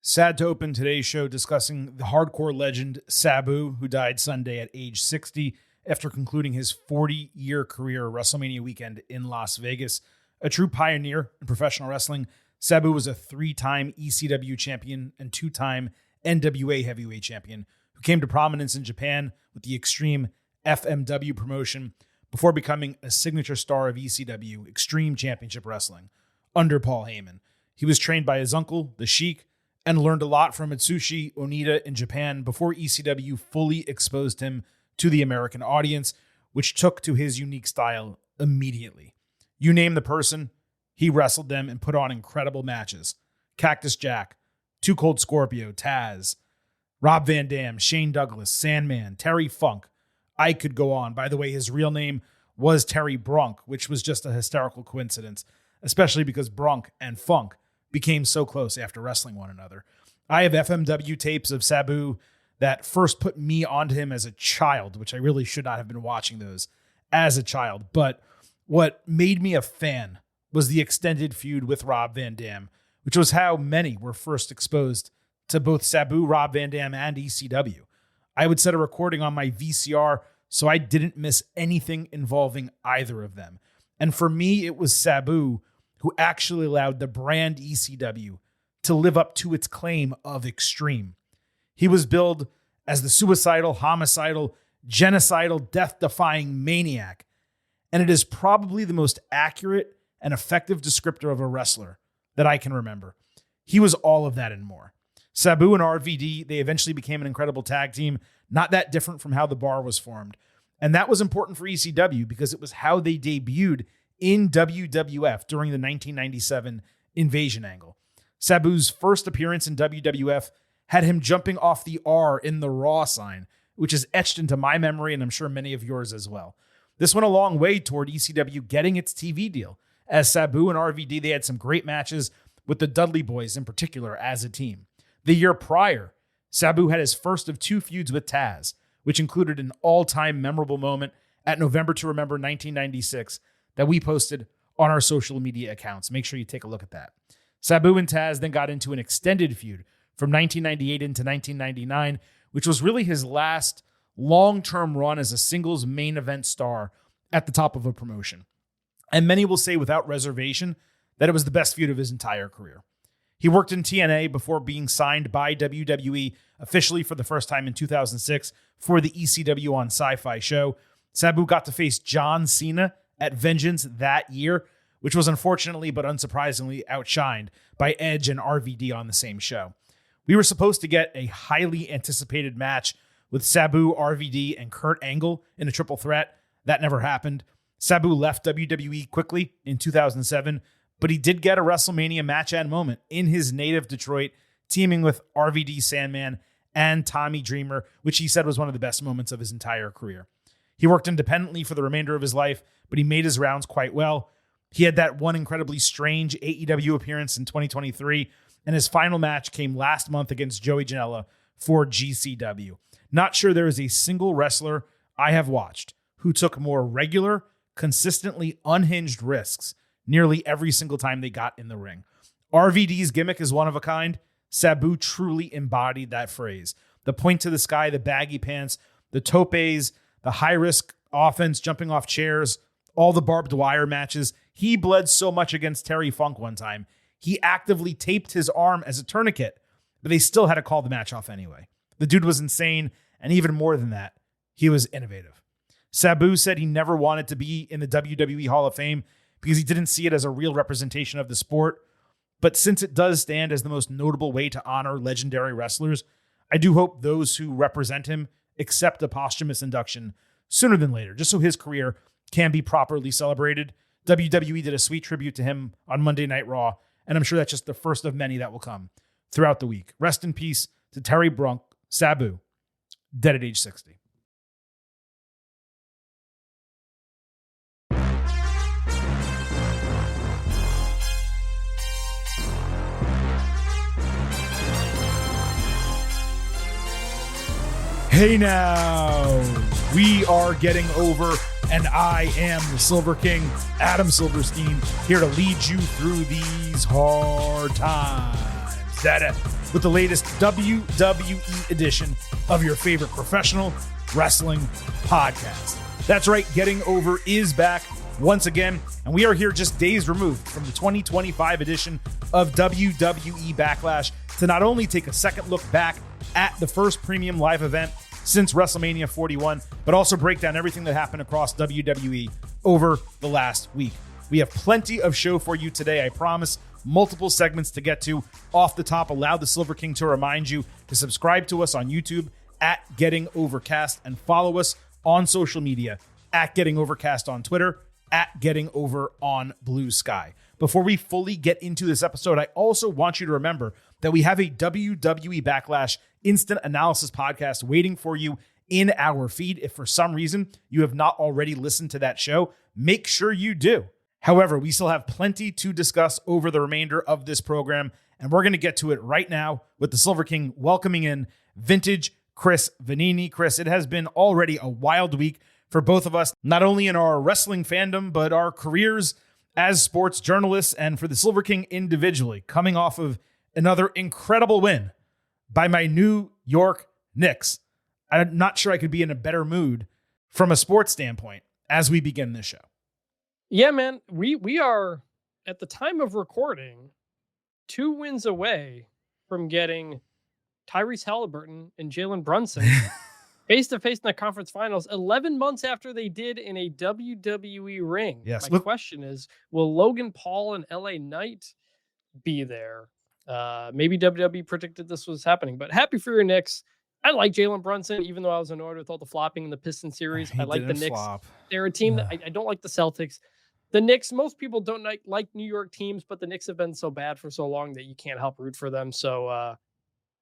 Sad to open today's show discussing the hardcore legend Sabu, who died Sunday at age 60 after concluding his 40-year career WrestleMania weekend in Las Vegas. A true pioneer in professional wrestling, Sabu was a 3-time ECW champion and 2-time NWA heavyweight champion who came to prominence in Japan with the Extreme FMW promotion before becoming a signature star of ECW, Extreme Championship Wrestling, under Paul Heyman. He was trained by his uncle, the Sheik, and learned a lot from Atsushi Onita in Japan before ECW fully exposed him to the American audience, which took to his unique style immediately. You name the person, he wrestled them and put on incredible matches. Cactus Jack, Too Cold Scorpio, Taz, Rob Van Dam, Shane Douglas, Sandman, Terry Funk. I could go on. By the way, his real name was Terry Brunk, which was just a hysterical coincidence, especially because Brunk and Funk became so close after wrestling one another. I have FMW tapes of Sabu that first put me onto him as a child, which I really should not have been watching those as a child. But what made me a fan was the extended feud with Rob Van Dam, which was how many were first exposed to both Sabu, Rob Van Dam, and ECW. I would set a recording on my VCR so I didn't miss anything involving either of them. And for me, it was Sabu who actually allowed the brand ECW to live up to its claim of extreme. He was billed as the suicidal, homicidal, genocidal, death-defying maniac, and it is probably the most accurate and effective descriptor of a wrestler that I can remember. He was all of that and more. Sabu and RVD, they eventually became an incredible tag team, not that different from how the Bar was formed. And that was important for ECW because it was how they debuted in WWF during the 1997 Invasion angle. Sabu's first appearance in WWF had him jumping off the R in the Raw sign, which is etched into my memory and I'm sure many of yours as well. This went a long way toward ECW getting its TV deal. As Sabu and RVD, they had some great matches with the Dudley Boys in particular as a team. The year prior, Sabu had his first of 2 feuds with Taz, which included an all-time memorable moment at November to Remember 1996 that we posted on our social media accounts. Make sure you take a look at that. Sabu and Taz then got into an extended feud from 1998 into 1999, which was really his last long-term run as a singles main event star at the top of a promotion. And many will say without reservation that it was the best feud of his entire career. He worked in TNA before being signed by WWE officially for the first time in 2006 for the ECW on Sci-Fi show. Sabu got to face John Cena at Vengeance that year, which was unfortunately but unsurprisingly outshined by Edge and RVD on the same show. We were supposed to get a highly anticipated match with Sabu, RVD, and Kurt Angle in a triple threat. That never happened. Sabu left WWE quickly in 2007, but he did get a WrestleMania match and moment in his native Detroit, teaming with RVD, Sandman, and Tommy Dreamer, which he said was one of the best moments of his entire career. He worked independently for the remainder of his life, but he made his rounds quite well. He had that one incredibly strange AEW appearance in 2023, and his final match came last month against Joey Janela for GCW. Not sure there is a single wrestler I have watched who took more regular, consistently unhinged risks nearly every single time they got in the ring. RVD's gimmick is one of a kind. Sabu truly embodied that phrase. The point to the sky, the baggy pants, the topes, the high-risk offense, jumping off chairs, all the barbed wire matches. He bled so much against Terry Funk one time. He actively taped his arm as a tourniquet, but they still had to call the match off anyway. The dude was insane, and even more than that, he was innovative. Sabu said he never wanted to be in the WWE Hall of Fame because he didn't see it as a real representation of the sport. But since it does stand as the most notable way to honor legendary wrestlers, I do hope those who represent him accept a posthumous induction sooner than later, just so his career can be properly celebrated. WWE did a sweet tribute to him on Monday Night Raw, and I'm sure that's just the first of many that will come throughout the week. Rest in peace to Terry Brunk, Sabu, dead at age 60. Hey now, we are getting over, and I am the Silver King, Adam Silverstein, here to lead you through these hard times. That with the latest WWE edition of your favorite professional wrestling podcast. That's right, Getting Over is back once again, and we are here just days removed from the 2025 edition of WWE Backlash to not only take a second look back at the first premium live event since WrestleMania 41, but also break down everything that happened across WWE over the last week. We have plenty of show for you today, I promise. Multiple segments to get to. Off the top, allow the Silver King to remind you to subscribe to us on YouTube at Getting Overcast and follow us on social media at Getting Overcast on Twitter, at Getting Over on Blue Sky. Before we fully get into this episode, I also want you to remember that we have a WWE Backlash instant analysis podcast waiting for you in our feed. If for some reason you have not already listened to that show, make sure you do. However, we still have plenty to discuss over the remainder of this program, and we're going to get to it right now with the Silver King welcoming in vintage Chris Vanini. Chris, it has been already a wild week for both of us, not only in our wrestling fandom, but our careers as sports journalists, and for the Silver King individually, coming off of another incredible win by my New York Knicks. I'm not sure I could be in a better mood from a sports standpoint as we begin this show. Yeah, man, we are, at the time of recording, 2 wins away from getting Tyrese Halliburton and Jalen Brunson face-to-face in the conference finals 11 months after they did in a WWE ring. Yes. My question is, will Logan Paul and LA Knight be there? Maybe WWE predicted this was happening, but happy for your Knicks. I like Jalen Brunson, even though I was annoyed with all the flopping in the Pistons series. I like the Knicks. They're a team that I don't like the Celtics. The Knicks, most people don't like New York teams, but the Knicks have been so bad for so long that you can't help root for them. So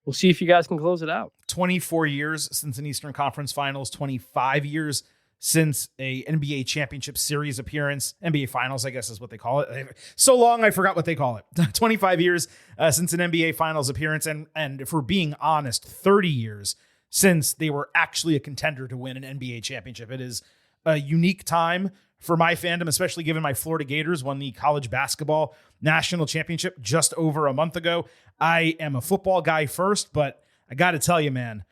we'll see if you guys can close it out. 24 years since an Eastern Conference Finals, 25 years since a NBA Championship Series appearance. NBA Finals, I guess is what they call it. So long, I forgot what they call it. 25 years since an NBA Finals appearance. And if we're being honest, 30 years since they were actually a contender to win an NBA championship. It is a unique time for my fandom, especially given my Florida Gators won the college basketball national championship just over a month ago. I am a football guy first, but I got to tell you, man,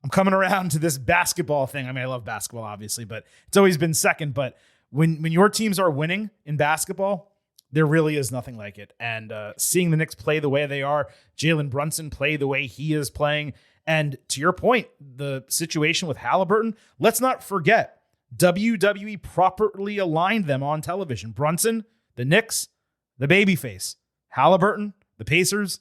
I'm coming around to this basketball thing. I mean, I love basketball, obviously, but it's always been second. But when your teams are winning in basketball, there really is nothing like it. And seeing the Knicks play the way they are, Jalen Brunson play the way he is playing, and to your point, the situation with Halliburton, let's not forget, WWE properly aligned them on television. Brunson, the Knicks, the babyface. Halliburton, the Pacers,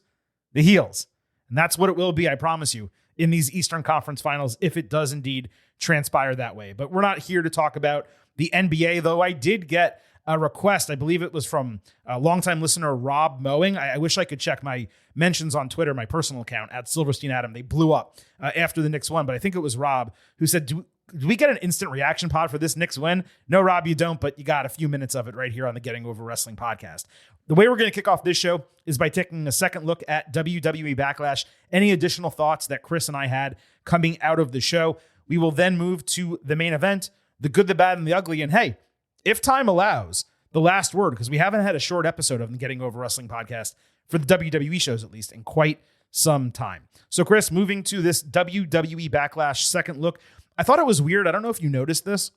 the heels. And that's what it will be, I promise you, in these Eastern Conference Finals, if it does indeed transpire that way. But we're not here to talk about the NBA, though I did get a request. I believe it was from a longtime listener, Rob Mowing. I wish I could check my mentions on Twitter, my personal account, at Silverstein Adam. They blew up after the Knicks won, but I think it was Rob who said, do we get an instant reaction pod for this Knicks win? No, Rob, you don't, but you got a few minutes of it right here on the Getting Over Wrestling podcast. The way we're going to kick off this show is by taking a second look at WWE Backlash, any additional thoughts that Chris and I had coming out of the show. We will then move to the main event, the good, the bad, and the ugly. And hey, if time allows, the last word, because we haven't had a short episode of the Getting Over Wrestling podcast for the WWE shows, at least, in quite some time. So, Chris, moving to this WWE Backlash second look, I thought it was weird. I don't know if you noticed this.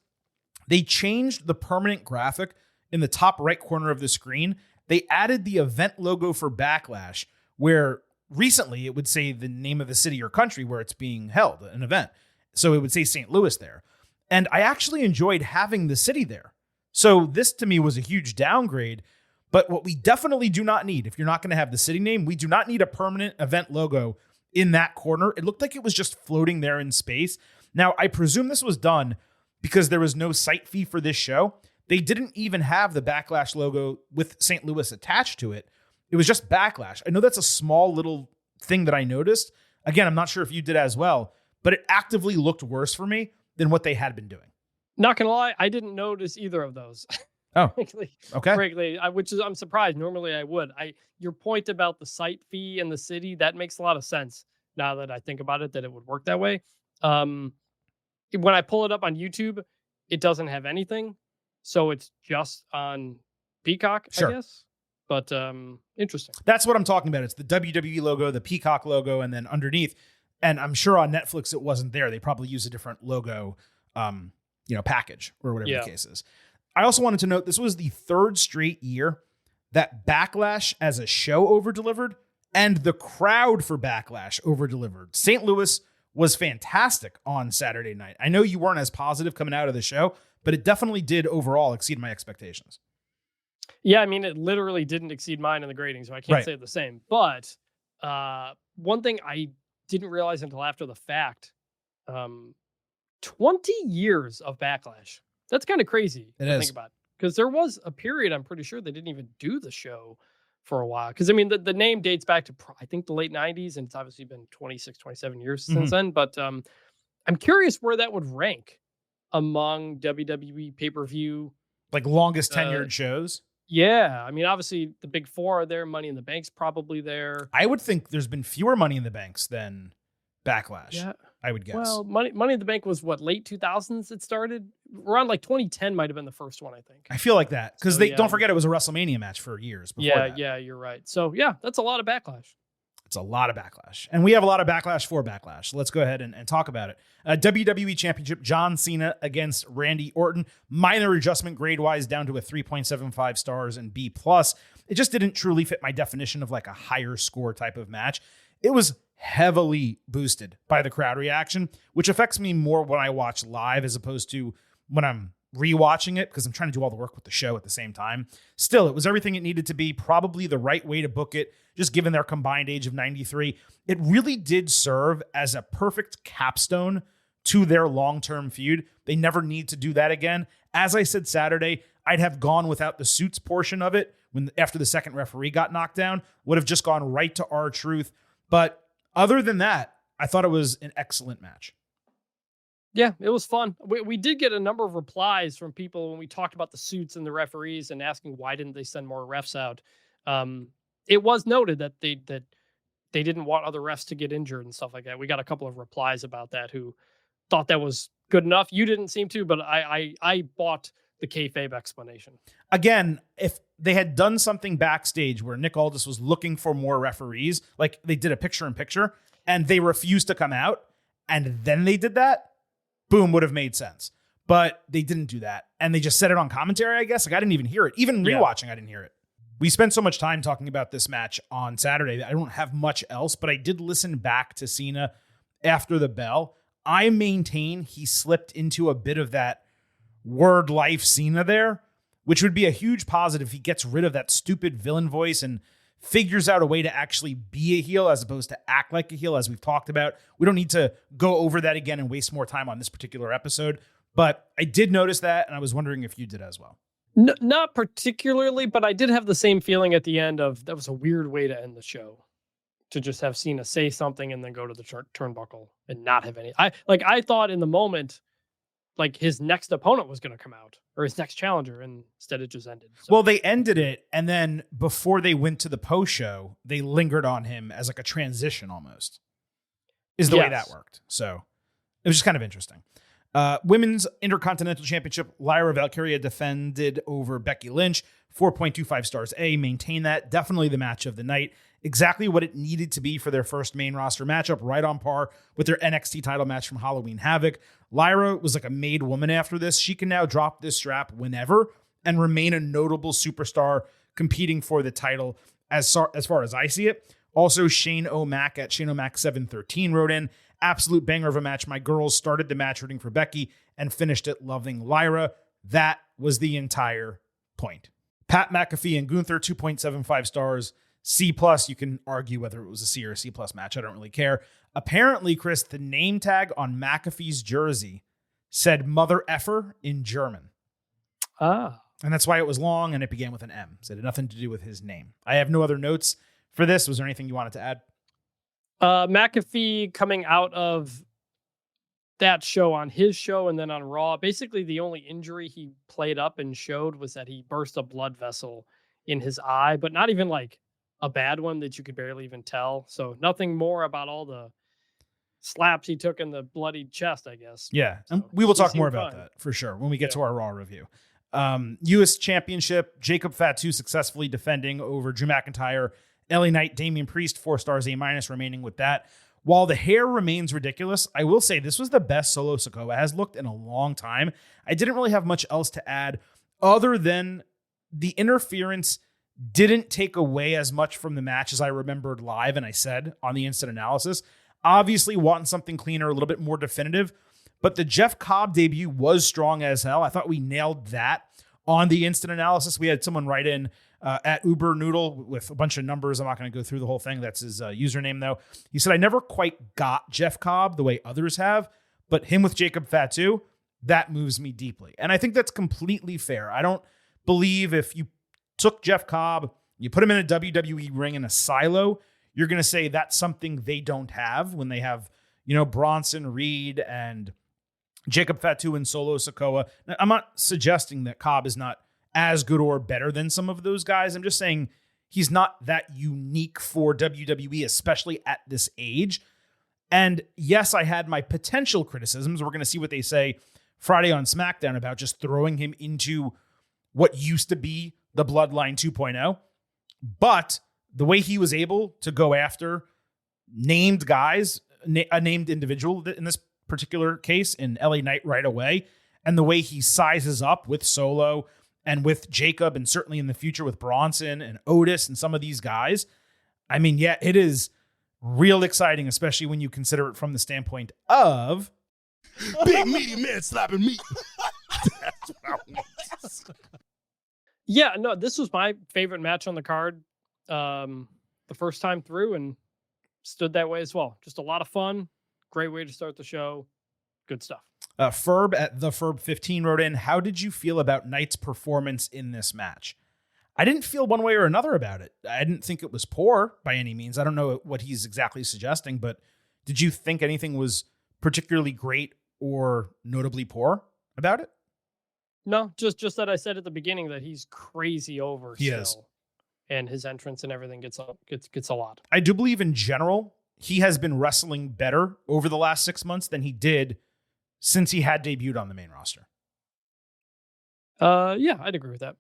They changed the permanent graphic in the top right corner of the screen. They added the event logo for Backlash, where recently it would say the name of the city or country where it's being held, an event. So it would say St. Louis there. And I actually enjoyed having the city there. So this to me was a huge downgrade. But what we definitely do not need, if you're not going to have the city name, we do not need a permanent event logo in that corner. It looked like it was just floating there in space. Now, I presume this was done because there was no site fee for this show. They didn't even have the Backlash logo with St. Louis attached to it. It was just Backlash. I know that's a small little thing that I noticed. Again, I'm not sure if you did as well, but it actively looked worse for me than what they had been doing. Not gonna lie, I didn't notice either of those. Oh, frankly, okay. Frankly, I'm surprised. Normally I would. Your point about the site fee and the city, that makes a lot of sense now that I think about it, that it would work that way. When I pull it up on YouTube, it doesn't have anything. So it's just on Peacock, sure. I guess. But interesting. That's what I'm talking about. It's the WWE logo, the Peacock logo, and then underneath. And I'm sure on Netflix it wasn't there. They probably use a different logo, package or whatever the case is. I also wanted to note this was the third straight year that Backlash as a show over-delivered and the crowd for Backlash over-delivered. St. Louis was fantastic on Saturday night. I know you weren't as positive coming out of the show, but it definitely did overall exceed my expectations. Yeah, I mean, it literally didn't exceed mine in the grading, so I can't say the same. But one thing I didn't realize until after the fact, 20 years of Backlash. That's kind of crazy to think about. Because there was a period, I'm pretty sure, they didn't even do the show for a while. Because, I mean, the name dates back to, I think, the late 90s, and it's obviously been 26, 27 years since then. But I'm curious where that would rank among WWE pay-per-view. Like longest tenured shows? Yeah. I mean, obviously, the big four are there. Money in the Bank's probably there. I would think there's been fewer Money in the Banks than Backlash. Yeah. I would guess. Well, Money in the Bank was what, late 2000s it started? Around like 2010 might have been the first one, I think. I feel like that. Because don't forget it was a WrestleMania match for years before that. Yeah, you're right. So, yeah, that's a lot of Backlash. It's a lot of Backlash. And we have a lot of Backlash for Backlash. So let's go ahead and talk about it. WWE Championship, John Cena against Randy Orton. Minor adjustment grade-wise down to a 3.75 stars and B+. It just didn't truly fit my definition of like a higher score type of match. It was heavily boosted by the crowd reaction, which affects me more when I watch live as opposed to when I'm rewatching it because I'm trying to do all the work with the show at the same time. Still, it was everything it needed to be, probably the right way to book it, just given their combined age of 93. It really did serve as a perfect capstone to their long-term feud. They never need to do that again. As I said Saturday, I'd have gone without the suits portion of it after the second referee got knocked down, would have just gone right to R-Truth. But other than that, I thought it was an excellent match. Yeah, it was fun. We did get a number of replies from people when we talked about the suits and the referees and asking why didn't they send more refs out. It was noted that they didn't want other refs to get injured and stuff like that. We got a couple of replies about that who thought that was good enough. You didn't seem to, but I bought the kayfabe explanation. Again, if they had done something backstage where Nick Aldis was looking for more referees, like they did a picture-in-picture, and they refused to come out, and then they did that, boom, would have made sense. But they didn't do that. And they just said it on commentary, I guess. Like, I didn't even hear it. Even rewatching, I didn't hear it. We spent so much time talking about this match on Saturday that I don't have much else, but I did listen back to Cena after the bell. I maintain he slipped into a bit of that word life Cena there, which would be a huge positive if he gets rid of that stupid villain voice and figures out a way to actually be a heel as opposed to act like a heel, as we've talked about. We don't need to go over that again and waste more time on this particular episode, but I did notice that, and I was wondering if you did as well. No, not particularly, but I did have the same feeling at the end of that was a weird way to end the show, to just have Cena say something and then go to the turnbuckle and not have any. I thought in the moment, like his next opponent was going to come out or his next challenger, and instead it just ended. So. Well, they ended it, and then before they went to the post show, they lingered on him as like a transition almost. Is the way that worked. So it was just kind of interesting. Women's Intercontinental Championship, Lyra Valkyria defended over Becky Lynch, 4.25 stars A, maintain that. Definitely the match of the night. Exactly what it needed to be for their first main roster matchup, right on par with their NXT title match from Halloween Havoc. Lyra was like a made woman after this. She can now drop this strap whenever and remain a notable superstar competing for the title as far as I see it. Also, Shane O'Mac at Shane O'Mac 713 wrote in, absolute banger of a match. My girls started the match rooting for Becky and finished it loving Lyra. That was the entire point. Pat McAfee and Gunther, 2.75 stars. C+, you can argue whether it was a C or a C+ match. I don't really care. Apparently, Chris, the name tag on McAfee's jersey said mother effer in German. Ah. And that's why it was long and it began with an M. So it had nothing to do with his name. I have no other notes for this. Was there anything you wanted to add? McAfee coming out of that show on his show and then on Raw, basically the only injury he played up and showed was that he burst a blood vessel in his eye, but not even like a bad one that you could barely even tell. So nothing more about all the slaps he took in the bloody chest, I guess. Yeah. So and we will talk more about that for sure when we get to our Raw review. U.S. Championship, Jacob Fatu successfully defending over Drew McIntyre, LA Knight, Damian Priest, 4 stars, A- remaining with that. While the hair remains ridiculous, I will say this was the best Solo Sikoa has looked in a long time. I didn't really have much else to add other than the interference didn't take away as much from the match as I remembered live, and I said on the instant analysis. Obviously wanting something cleaner, a little bit more definitive, but the Jeff Cobb debut was strong as hell. I thought we nailed that on the instant analysis. We had someone write in at Uber Noodle with a bunch of numbers. I'm not going to go through the whole thing. That's his username, though. He said, I never quite got Jeff Cobb the way others have, but him with Jacob Fatu, that moves me deeply. And I think that's completely fair. I don't believe if you took Jeff Cobb, you put him in a WWE ring in a silo, you're going to say that's something they don't have when they have, Bronson Reed and Jacob Fatu and Solo Sikoa. Now, I'm not suggesting that Cobb is not as good or better than some of those guys. I'm just saying he's not that unique for WWE, especially at this age. And yes, I had my potential criticisms. We're going to see what they say Friday on SmackDown about just throwing him into what used to be the Bloodline 2.0. But the way he was able to go after named guys, a named individual in this particular case in LA Knight right away, and the way he sizes up with Solo and with Jacob, and certainly in the future with Bronson and Otis and some of these guys. I mean, yeah, it is real exciting, especially when you consider it from the standpoint of big meaty man slapping meat. That's what I want. Yeah, no, this was my favorite match on the card the first time through, and stood that way as well. Just a lot of fun. Great way to start the show. Good stuff. Ferb at the Ferb15 wrote in, how did you feel about Knight's performance in this match? I didn't feel one way or another about it. I didn't think it was poor by any means. I don't know what he's exactly suggesting, but did you think anything was particularly great or notably poor about it? No, just that I said at the beginning that he's crazy over He still. is. And his entrance and everything gets a lot. I do believe in general, he has been wrestling better over the last 6 months than he did since he had debuted on the main roster. Yeah, I'd agree with that.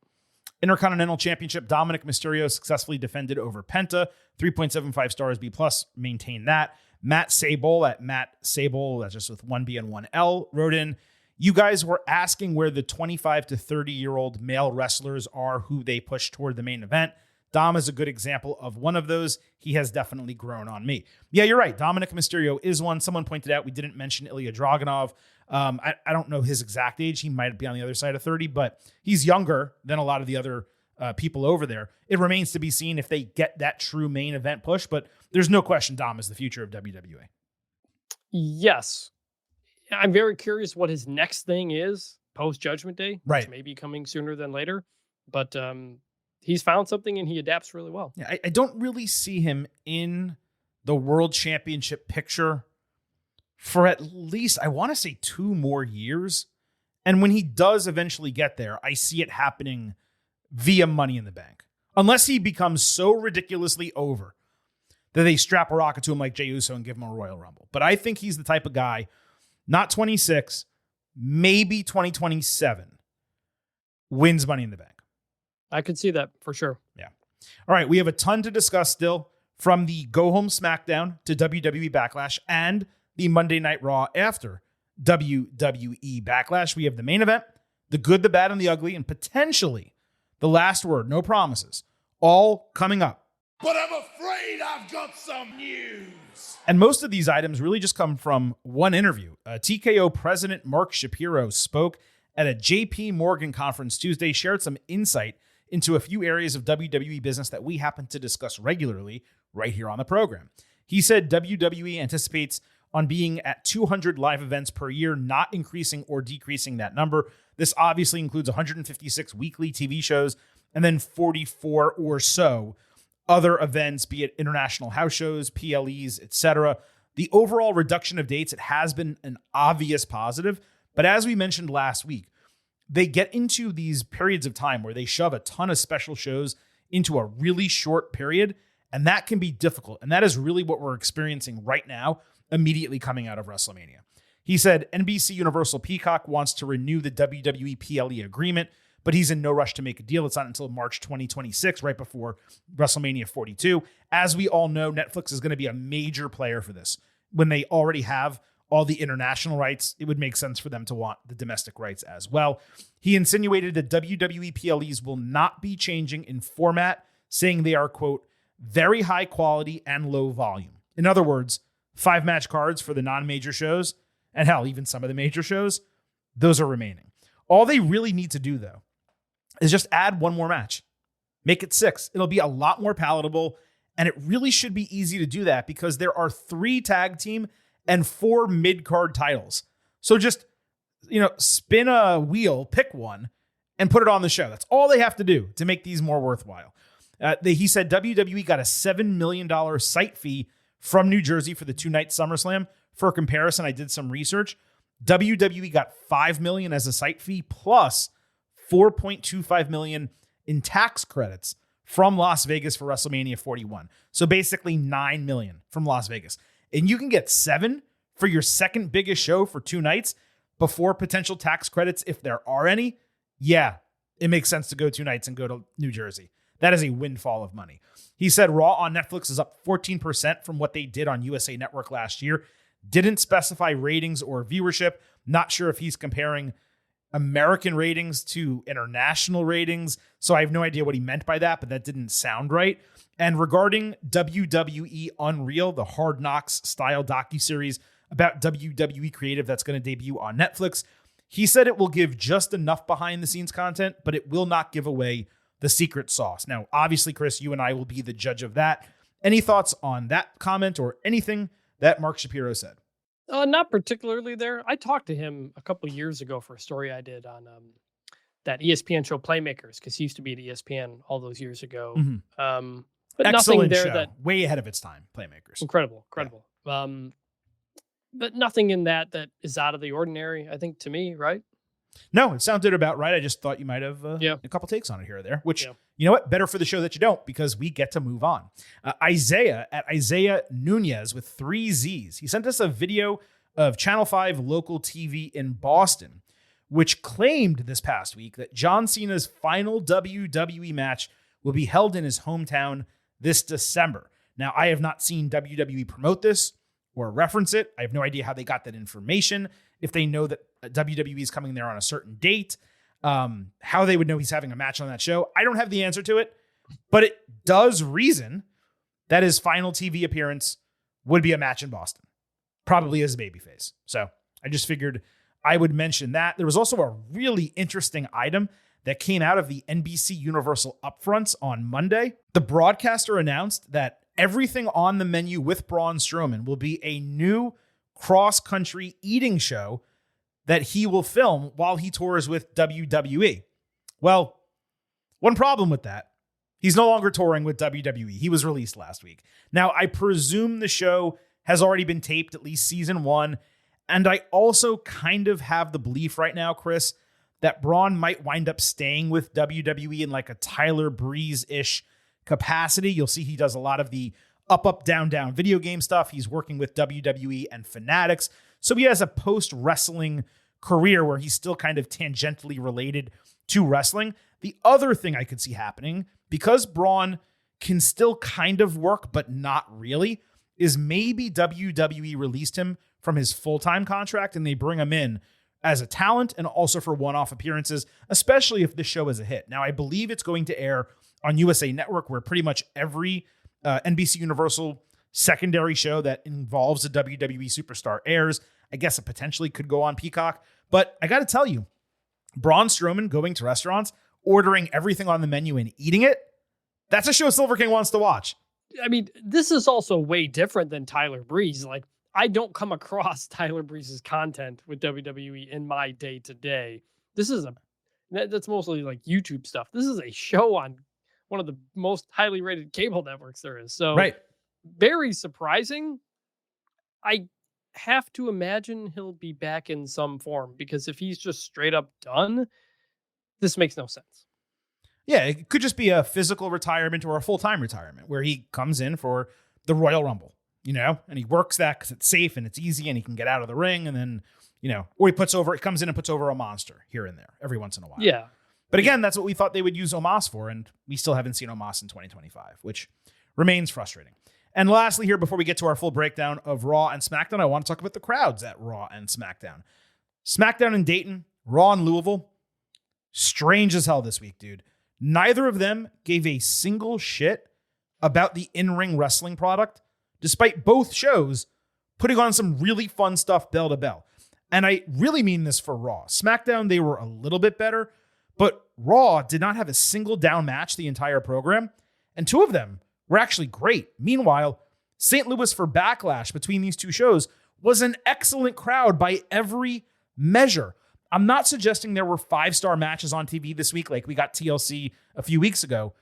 Intercontinental Championship, Dominic Mysterio successfully defended over Penta. 3.75 stars, B+, maintain that. Matt Sable at Matt Sable, that's just with 1B and 1L, wrote in, you guys were asking where the 25 to 30-year-old male wrestlers are who they push toward the main event. Dom is a good example of one of those. He has definitely grown on me. Yeah, you're right. Dominic Mysterio is one. Someone pointed out we didn't mention Ilya Dragunov. I don't know his exact age. He might be on the other side of 30, but he's younger than a lot of the other people over there. It remains to be seen if they get that true main event push, but there's no question Dom is the future of WWE. Yes. I'm very curious what his next thing is post Judgment Day, right? Which may be coming sooner than later, but he's found something and he adapts really well. Yeah, I don't really see him in the World Championship picture for at least, I want to say 2 more years. And when he does eventually get there, I see it happening via Money in the Bank. Unless he becomes so ridiculously over that they strap a rocket to him like Jey Uso and give him a Royal Rumble. But I think he's the type of guy, not 26, maybe 2027, wins Money in the Bank. I could see that for sure. Yeah. All right. We have a ton to discuss still, from the Go Home SmackDown to WWE Backlash and the Monday Night Raw after WWE Backlash. We have the main event, the good, the bad, and the ugly, and potentially the last word, no promises, all coming up. But I'm afraid I've got some news. And most of these items really just come from one interview. TKO President Mark Shapiro spoke at a JP Morgan conference Tuesday, shared some insight into a few areas of WWE business that we happen to discuss regularly right here on the program. He said WWE anticipates on being at 200 live events per year, not increasing or decreasing that number. This obviously includes 156 weekly TV shows and then 44 or so other events, be it international house shows, PLEs, etc. The overall reduction of dates, it has been an obvious positive, but as we mentioned last week, they get into these periods of time where they shove a ton of special shows into a really short period, and that can be difficult. And that is really what we're experiencing right now, immediately coming out of WrestleMania. He said NBC Universal Peacock wants to renew the WWE PLE agreement, but he's in no rush to make a deal. It's not until March 2026, right before WrestleMania 42. As we all know, Netflix is going to be a major player for this. When they already have all the international rights, it would make sense for them to want the domestic rights as well. He insinuated that WWE PLEs will not be changing in format, saying they are, quote, very high quality and low volume. In other words, 5-match cards for the non-major shows, and hell, even some of the major shows, those are remaining. All they really need to do, though, is just add one more match. Make it 6. It'll be a lot more palatable, and it really should be easy to do that because there are 3 tag team and 4 mid-card titles. So just, spin a wheel, pick one, and put it on the show. That's all they have to do to make these more worthwhile. He said WWE got a $7 million site fee from New Jersey for the 2-night SummerSlam. For comparison, I did some research. WWE got $5 million as a site fee plus $4.25 million in tax credits from Las Vegas for WrestleMania 41. So basically $9 million from Las Vegas. And you can get $7 for your second biggest show for 2 nights before potential tax credits, if there are any. Yeah, it makes sense to go 2 nights and go to New Jersey. That is a windfall of money. He said Raw on Netflix is up 14% from what they did on USA Network last year. Didn't specify ratings or viewership. Not sure if he's comparing American ratings to international ratings. So I have no idea what he meant by that, but that didn't sound right. And regarding WWE Unreal, the Hard Knocks style docuseries about WWE creative that's going to debut on Netflix, he said it will give just enough behind the scenes content, but it will not give away the secret sauce. Now, obviously, Chris, you and I will be the judge of that. Any thoughts on that comment or anything that Mark Shapiro said? Not particularly there. I talked to him a couple years ago for a story I did on that ESPN show Playmakers, because he used to be at ESPN all those years ago. Mm-hmm. But excellent nothing there show. that Way ahead of its time. Playmakers, incredible. But nothing in that is out of the ordinary, I think, to me, right? No, it sounded about right. I just thought you might have a couple takes on it here or there, which, you know what? Better for the show that you don't, because we get to move on. Isaiah Nunez with 3 Z's. He sent us a video of Channel 5 local TV in Boston, which claimed this past week that John Cena's final WWE match will be held in his hometown this December. Now, I have not seen WWE promote this or reference it. I have no idea how they got that information. If they know that WWE is coming there on a certain date, how they would know he's having a match on that show, I don't have the answer to it, but it does reason that his final TV appearance would be a match in Boston, probably as a babyface. So I just figured I would mention that. There was also a really interesting item that came out of the NBC Universal upfronts on Monday. The broadcaster announced that everything on the menu with Braun Strowman will be a new cross-country eating show that he will film while he tours with WWE. Well, one problem with that, he's no longer touring with WWE. He was released last week. Now, I presume the show has already been taped, at least season 1. And I also kind of have the belief right now, Chris, that Braun might wind up staying with WWE in like a Tyler Breeze-ish capacity. You'll see he does a lot of the up, down, down video game stuff. He's working with WWE and Fanatics. So he has a post-wrestling career where he's still kind of tangentially related to wrestling. The other thing I could see happening, because Braun can still kind of work, but not really, is maybe WWE released him from his full-time contract and they bring him in as a talent and also for one-off appearances, especially if this show is a hit. Now, I believe it's going to air on USA Network, where pretty much every NBC Universal secondary show that involves a WWE superstar airs. I guess it potentially could go on Peacock. But I got to tell you, Braun Strowman going to restaurants, ordering everything on the menu and eating it, that's a show Silver King wants to watch. I mean, this is also way different than Tyler Breeze. Like, I don't come across Tyler Breeze's content with WWE in my day-to-day. That's mostly like YouTube stuff. This is a show on one of the most highly rated cable networks there is. So very surprising. I have to imagine he'll be back in some form, because if he's just straight up done, this makes no sense. Yeah, it could just be a physical retirement or a full-time retirement where he comes in for the Royal Rumble, and he works that because it's safe and it's easy and he can get out of the ring, and then, or he comes in and puts over a monster here and there every once in a while. Yeah. But again, that's what we thought they would use Omos for, and we still haven't seen Omos in 2025, which remains frustrating. And lastly here, before we get to our full breakdown of Raw and SmackDown, I want to talk about the crowds at Raw and SmackDown. SmackDown in Dayton, Raw in Louisville. Strange as hell this week, dude. Neither of them gave a single shit about the in-ring wrestling product, despite both shows putting on some really fun stuff bell to bell. And I really mean this for Raw. SmackDown, they were a little bit better, but Raw did not have a single down match the entire program, and two of them were actually great. Meanwhile, St. Louis for Backlash between these two shows was an excellent crowd by every measure. I'm not suggesting there were 5-star matches on TV this week like we got TLC a few weeks ago,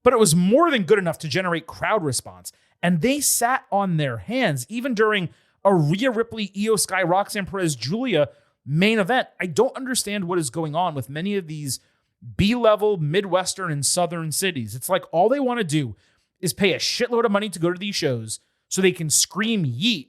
but it was more than good enough to generate crowd response. And they sat on their hands even during a Rhea Ripley, Io Sky, Roxanne Perez, Julia main event. I don't understand what is going on with many of these B-level Midwestern and Southern cities. It's like all they want to do is pay a shitload of money to go to these shows so they can scream yeet,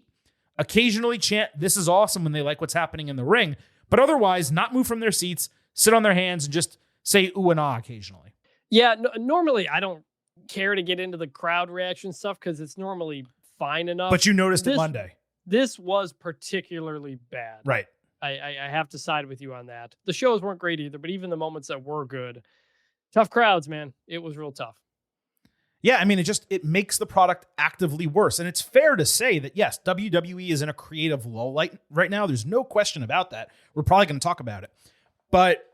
occasionally chant "this is awesome" when they like what's happening in the ring, but otherwise not move from their seats, sit on their hands, and just say ooh and ah occasionally. Yeah, normally I don't care to get into the crowd reaction stuff because it's normally fine enough. But you noticed it Monday. This was particularly bad. Right. I have to side with you on that. The shows weren't great either, but even the moments that were good, tough crowds, man. It was real tough. Yeah, I mean, it makes the product actively worse. And it's fair to say that, yes, WWE is in a creative lull right now. There's no question about that. We're probably going to talk about it. But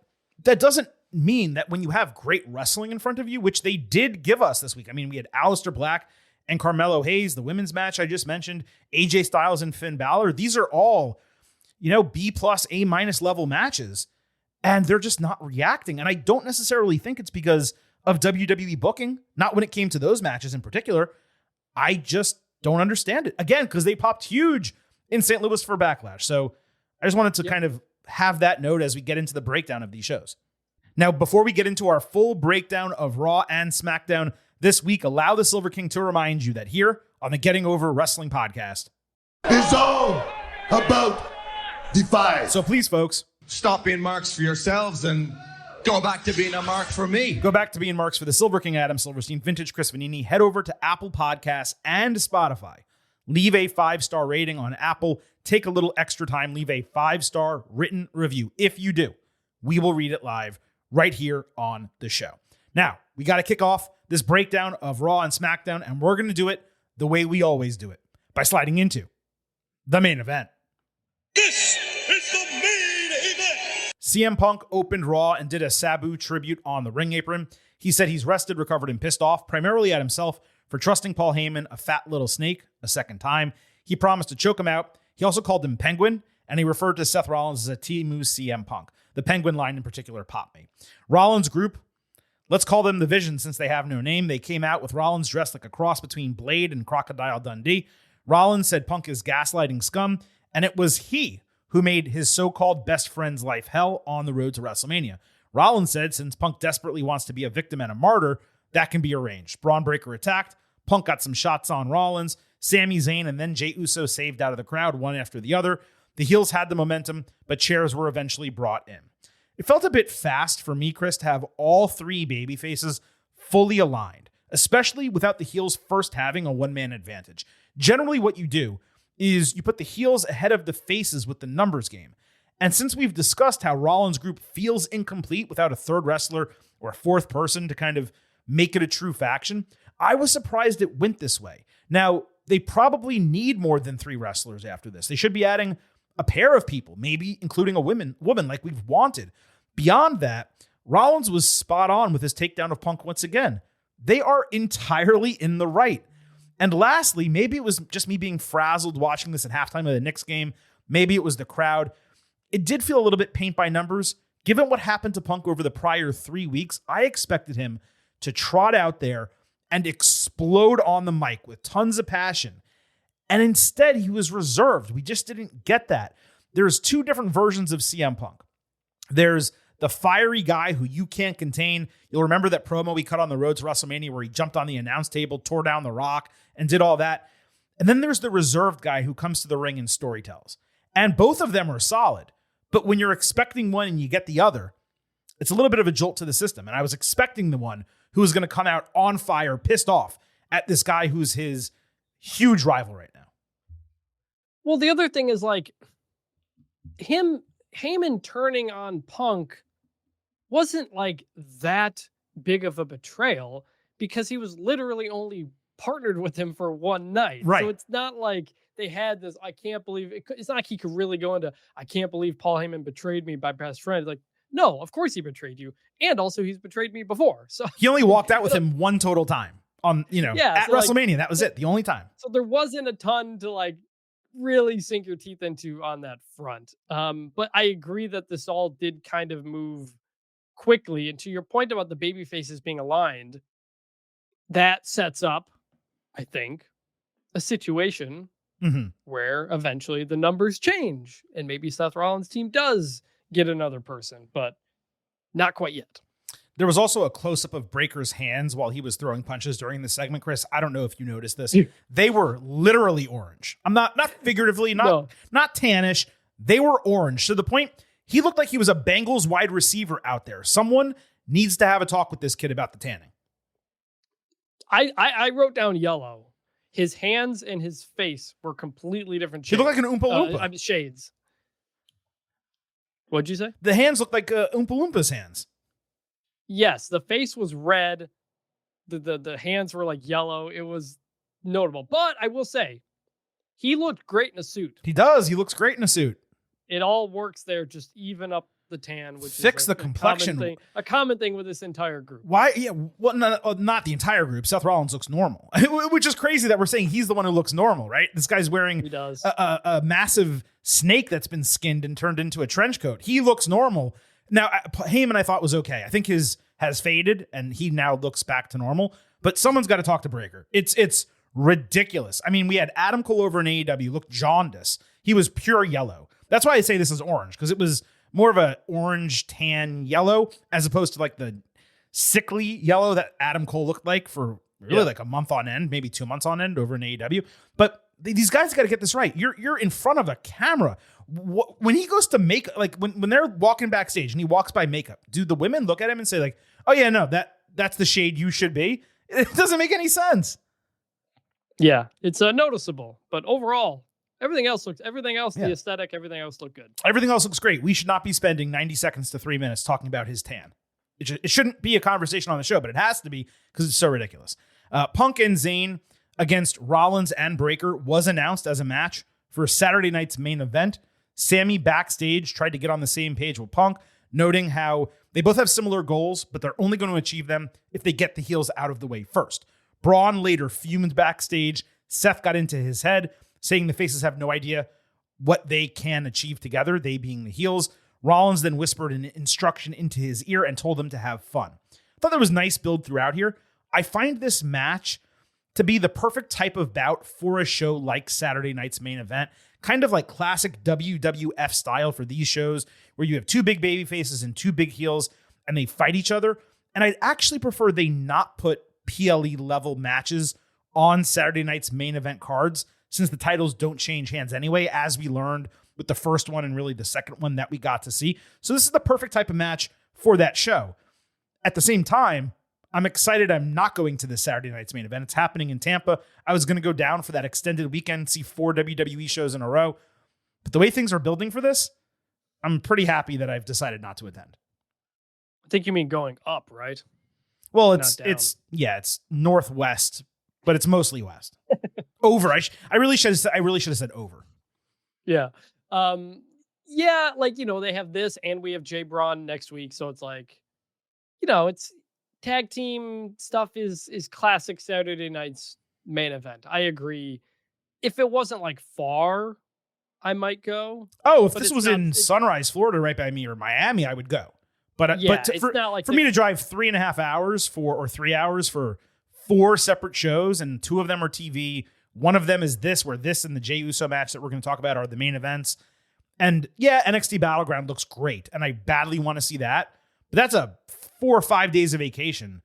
that doesn't mean that when you have great wrestling in front of you, which they did give us this week. I mean, we had Aleister Black and Carmelo Hayes, the women's match I just mentioned, AJ Styles and Finn Balor. These are all, B+, A- level matches. And they're just not reacting. And I don't necessarily think it's because of WWE booking, not when it came to those matches in particular. I just don't understand it. Again, because they popped huge in St. Louis for Backlash. So I just wanted to kind of have that note as we get into the breakdown of these shows. Now, before we get into our full breakdown of Raw and SmackDown this week, allow the Silver King to remind you that here on the Getting Over Wrestling podcast, It's all about Defy. So please, folks, stop being marks for yourselves and go back to being a mark for me. Go back to being marks for the Silver King, Adam Silverstein, Vintage Chris Vanini. Head over to Apple Podcasts and Spotify. Leave a 5-star rating on Apple. Take a little extra time. Leave a 5-star written review. If you do, we will read it live right here on the show. Now, we got to kick off this breakdown of Raw and SmackDown, and we're going to do it the way we always do it, by sliding into the main event. This is the main event. CM Punk opened Raw and did a Sabu tribute on the ring apron. He said he's rested, recovered, and pissed off, primarily at himself for trusting Paul Heyman, a fat little snake, a second time. He promised to choke him out. He also called him Penguin, and he referred to Seth Rollins as a Timu CM Punk. The Penguin line in particular popped me. Rollins' group, let's call them the Vision since they have no name. They came out with Rollins dressed like a cross between Blade and Crocodile Dundee. Rollins said Punk is gaslighting scum, and it was he who made his so-called best friend's life hell on the road to WrestleMania. Rollins said since Punk desperately wants to be a victim and a martyr, that can be arranged. Braun Breaker attacked. Punk got some shots on Rollins. Sami Zayn and then Jey Uso saved out of the crowd, one after the other. The heels had the momentum, but chairs were eventually brought in. It felt a bit fast for me, Chris, to have all three babyfaces fully aligned, especially without the heels first having a one-man advantage. Generally, what you do is you put the heels ahead of the faces with the numbers game. And since we've discussed how Rollins' group feels incomplete without a third wrestler or a fourth person to kind of make it a true faction, I was surprised it went this way. Now, they probably need more than 3 wrestlers after this. They should be adding a pair of people, maybe including a woman like we've wanted. Beyond that, Rollins was spot on with his takedown of Punk once again. They are entirely in the right. And lastly, maybe it was just me being frazzled watching this at halftime of the Knicks game. Maybe it was the crowd. It did feel a little bit paint by numbers. Given what happened to Punk over the prior 3 weeks, I expected him to trot out there and explode on the mic with tons of passion. And instead, he was reserved. We just didn't get that. There's 2 different versions of CM Punk. There's the fiery guy who you can't contain. You'll remember that promo we cut on the road to WrestleMania where he jumped on the announce table, tore down the Rock, and did all that. And then there's the reserved guy who comes to the ring and storytells. And both of them are solid. But when you're expecting one and you get the other, It's a little bit of a jolt to the system. And I was expecting the one who was going to come out on fire, pissed off at this guy who's his huge rival right now. Well, the other thing is like Heyman turning on Punk wasn't like that big of a betrayal because he was literally only partnered with him for one night. Right. So it's not like they had this, I can't believe it. It's not like he could really go into, I can't believe Paul Heyman betrayed me by best friend. Like, no, of course he betrayed you. And also he's betrayed me before. So he only walked out with him one total time on, at so WrestleMania. Like, that was it. The only time. So there wasn't a ton to like really sink your teeth into on that front. But I agree that this all did kind of move quickly. And to your point about the baby faces being aligned, that sets up, I think, a situation where eventually the numbers change and maybe Seth Rollins' team does get another person, but not quite yet. There was also a close-up of Breaker's hands while he was throwing punches during the segment, Chris. I don't know if you noticed this. They were literally orange. I'm not figuratively, not tannish. They were orange to the point he looked like he was a Bengals wide receiver out there. Someone needs to have a talk with this kid about the tanning. I wrote down yellow. His hands and his face were completely different shades. He looked like an Oompa Loompa. Shades. What'd you say? The hands looked like Oompa Loompa's hands. Yes, the face was red. The hands were like yellow. It was notable. But I will say, he looked great in a suit. He does. He looks great in a suit. It all works there. Just even up the tan, which fix is the complexion. A common thing with this entire group. Why? Yeah, well, not the entire group. Seth Rollins looks normal, which is crazy that we're saying he's the one who looks normal, right? This guy's wearing a massive snake that's been skinned and turned into a trench coat. He looks normal. Now, Heyman I thought was okay. I think his has faded and he now looks back to normal, but someone's got to talk to Breaker. It's ridiculous. I mean, we had Adam Cole over in AEW, looked jaundiced. He was pure yellow. That's why I say this is orange, because it was more of a orange tan yellow as opposed to like the sickly yellow that Adam Cole looked like for really like a month on end, maybe 2 months on end over in AEW. But these guys got to get this right. You're in front of a camera. When he goes to make, like when they're walking backstage and he walks by makeup, do the women look at him and say like, oh yeah, no, that's the shade you should be? It doesn't make any sense. Yeah, it's noticeable, but overall, everything else, the aesthetic, everything else looked good. Everything else looks great. We should not be spending 90 seconds to 3 minutes talking about his tan. It shouldn't be a conversation on the show, but it has to be because it's so ridiculous. Punk and Zayn against Rollins and Breaker was announced as a match for Saturday night's main event. Sami backstage tried to get on the same page with Punk, noting how they both have similar goals, but they're only going to achieve them if they get the heels out of the way first. Braun later fumed backstage. Seth got into his head, saying the faces have no idea what they can achieve together, they being the heels. Rollins then whispered an instruction into his ear and told him to have fun. I thought there was nice build throughout here. I find this match to be the perfect type of bout for a show like Saturday night's main event, kind of like classic WWF style for these shows where you have two big baby faces and two big heels and they fight each other. And I'd actually prefer they not put PLE level matches on Saturday night's main event cards, since the titles don't change hands anyway, as we learned with the first one and really the second one that we got to see. So this is the perfect type of match for that show. At the same time, I'm excited I'm not going to this Saturday night's main event. It's happening in Tampa. I was going to go down for that extended weekend, see 4 WWE shows in a row. But the way things are building for this, I'm pretty happy that I've decided not to attend. I think you mean going up, right? Well, it's northwest, but it's mostly west. Over. I really should have said over. Yeah. Yeah, like, they have this and we have Jay Braun next week, so it's like, it's tag team stuff is classic Saturday night's main event. I agree. If it wasn't like far, I might go. Oh, if this was in Sunrise, Florida, right by me, or Miami, I would go. But for me to drive 3.5 hours or 3 hours for 4 separate shows, and 2 of them are TV. One of them is where this and the Jey Uso match that we're going to talk about are the main events. And yeah, NXT Battleground looks great, and I badly want to see that. But that's a 4 or 5 days of vacation,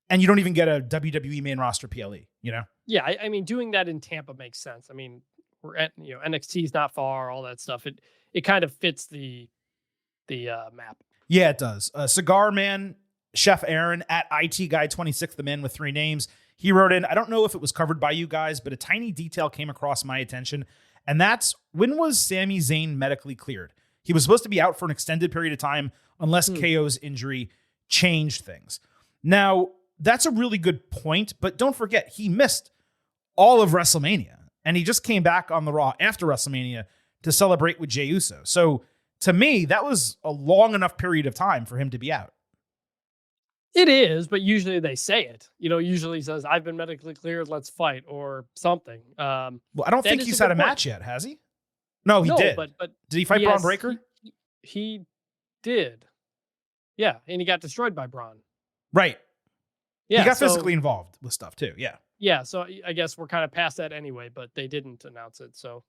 and you don't even get a WWE main roster PLE, Yeah, I mean, doing that in Tampa makes sense. I mean, we're at, NXT's not far, all that stuff. It kind of fits the map. Yeah, it does. Cigar Man, Chef Aaron at IT Guy 26, the man with 3 names. He wrote in, I don't know if it was covered by you guys, but a tiny detail came across my attention. And that's, when was Sami Zayn medically cleared? He was supposed to be out for an extended period of time unless KO's injury changed things. Now, that's a really good point, but don't forget, he missed all of WrestleMania. And he just came back on the Raw after WrestleMania to celebrate with Jey Uso. So to me, that was a long enough period of time for him to be out. It is, but usually they say it. Usually says, I've been medically cleared, let's fight, or something. Well, I don't think he's had a match yet, has he? No, he did. But did he fight Braun Breaker? He did. Yeah, and he got destroyed by Braun. Right. Yeah, he got physically involved with stuff too. Yeah. Yeah, so I guess we're kind of past that anyway, but they didn't announce it. So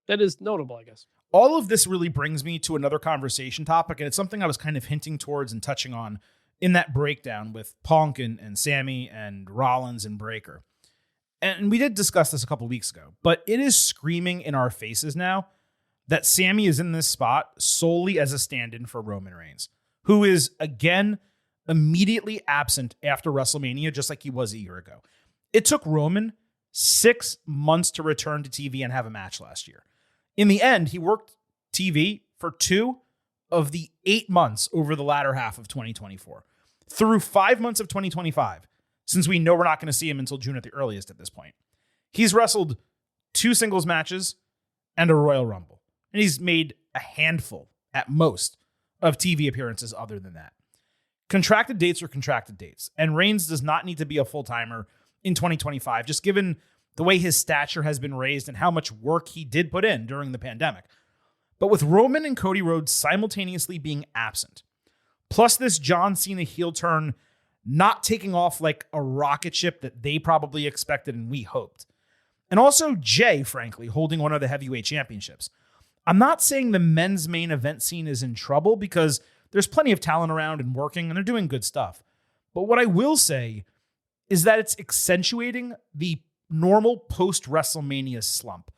that is notable, I guess. All of this really brings me to another conversation topic, and it's something I was kind of hinting towards and touching on in that breakdown with Punk and Sammy and Rollins and Breaker. And we did discuss this a couple weeks ago, but it is screaming in our faces now that Sammy is in this spot solely as a stand-in for Roman Reigns, who is, again, immediately absent after WrestleMania, just like he was a year ago. It took Roman 6 months to return to TV and have a match last year. In the end, he worked TV for 2 of the 8 months over the latter half of 2024. Through 5 months of 2025, since we know we're not going to see him until June at the earliest at this point. He's wrestled 2 singles matches and a Royal Rumble. And he's made a handful, at most, of TV appearances other than that. Contracted dates are contracted dates. And Reigns does not need to be a full-timer in 2025, just given the way his stature has been raised and how much work he did put in during the pandemic. But with Roman and Cody Rhodes simultaneously being absent, plus this John Cena heel turn not taking off like a rocket ship that they probably expected and we hoped. And also Jey, frankly, holding one of the heavyweight championships. I'm not saying the men's main event scene is in trouble because there's plenty of talent around and working and they're doing good stuff. But what I will say is that it's accentuating the normal post-WrestleMania slump.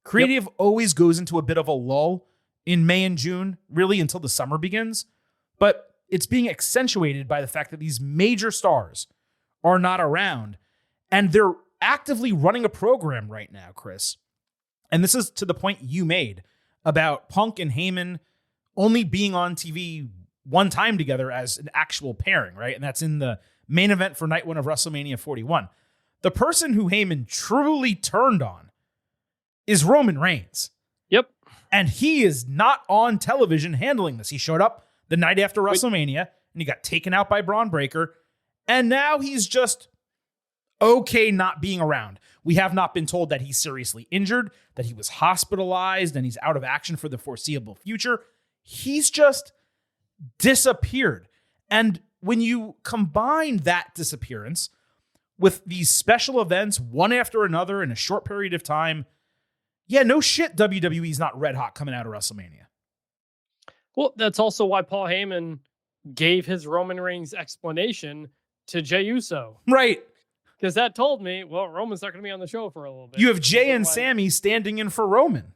Creative always goes into a bit of a lull in May and June, really until the summer begins. But it's being accentuated by the fact that these major stars are not around and they're actively running a program right now, Chris. And this is to the point you made about Punk and Heyman only being on TV one time together as an actual pairing, right? And that's in the main event for night 1 of WrestleMania 41. The person who Heyman truly turned on is Roman Reigns. Yep. And he is not on television handling this. He showed up the night after WrestleMania and he got taken out by Braun Breaker. And now he's just okay not being around. We have not been told that he's seriously injured, that he was hospitalized and he's out of action for the foreseeable future. He's just disappeared. And when you combine that disappearance with these special events, one after another in a short period of time, yeah, no shit, WWE's not red hot coming out of WrestleMania. Well, that's also why Paul Heyman gave his Roman Reigns explanation to Jey Uso. Right. Because that told me, well, Roman's not going to be on the show for a little bit. You have Jey and Sami standing in for Roman.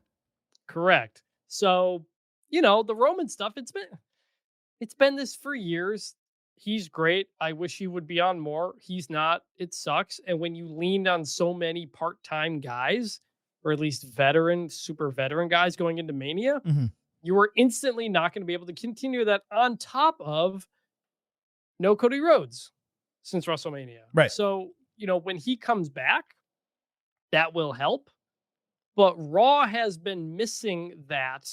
Correct. So, the Roman stuff, it's been this for years. He's great. I wish he would be on more. He's not. It sucks. And when you leaned on so many part-time guys, or at least super veteran guys going into Mania, you were instantly not going to be able to continue that on top of no Cody Rhodes since WrestleMania. Right. So, when he comes back, that will help. But Raw has been missing that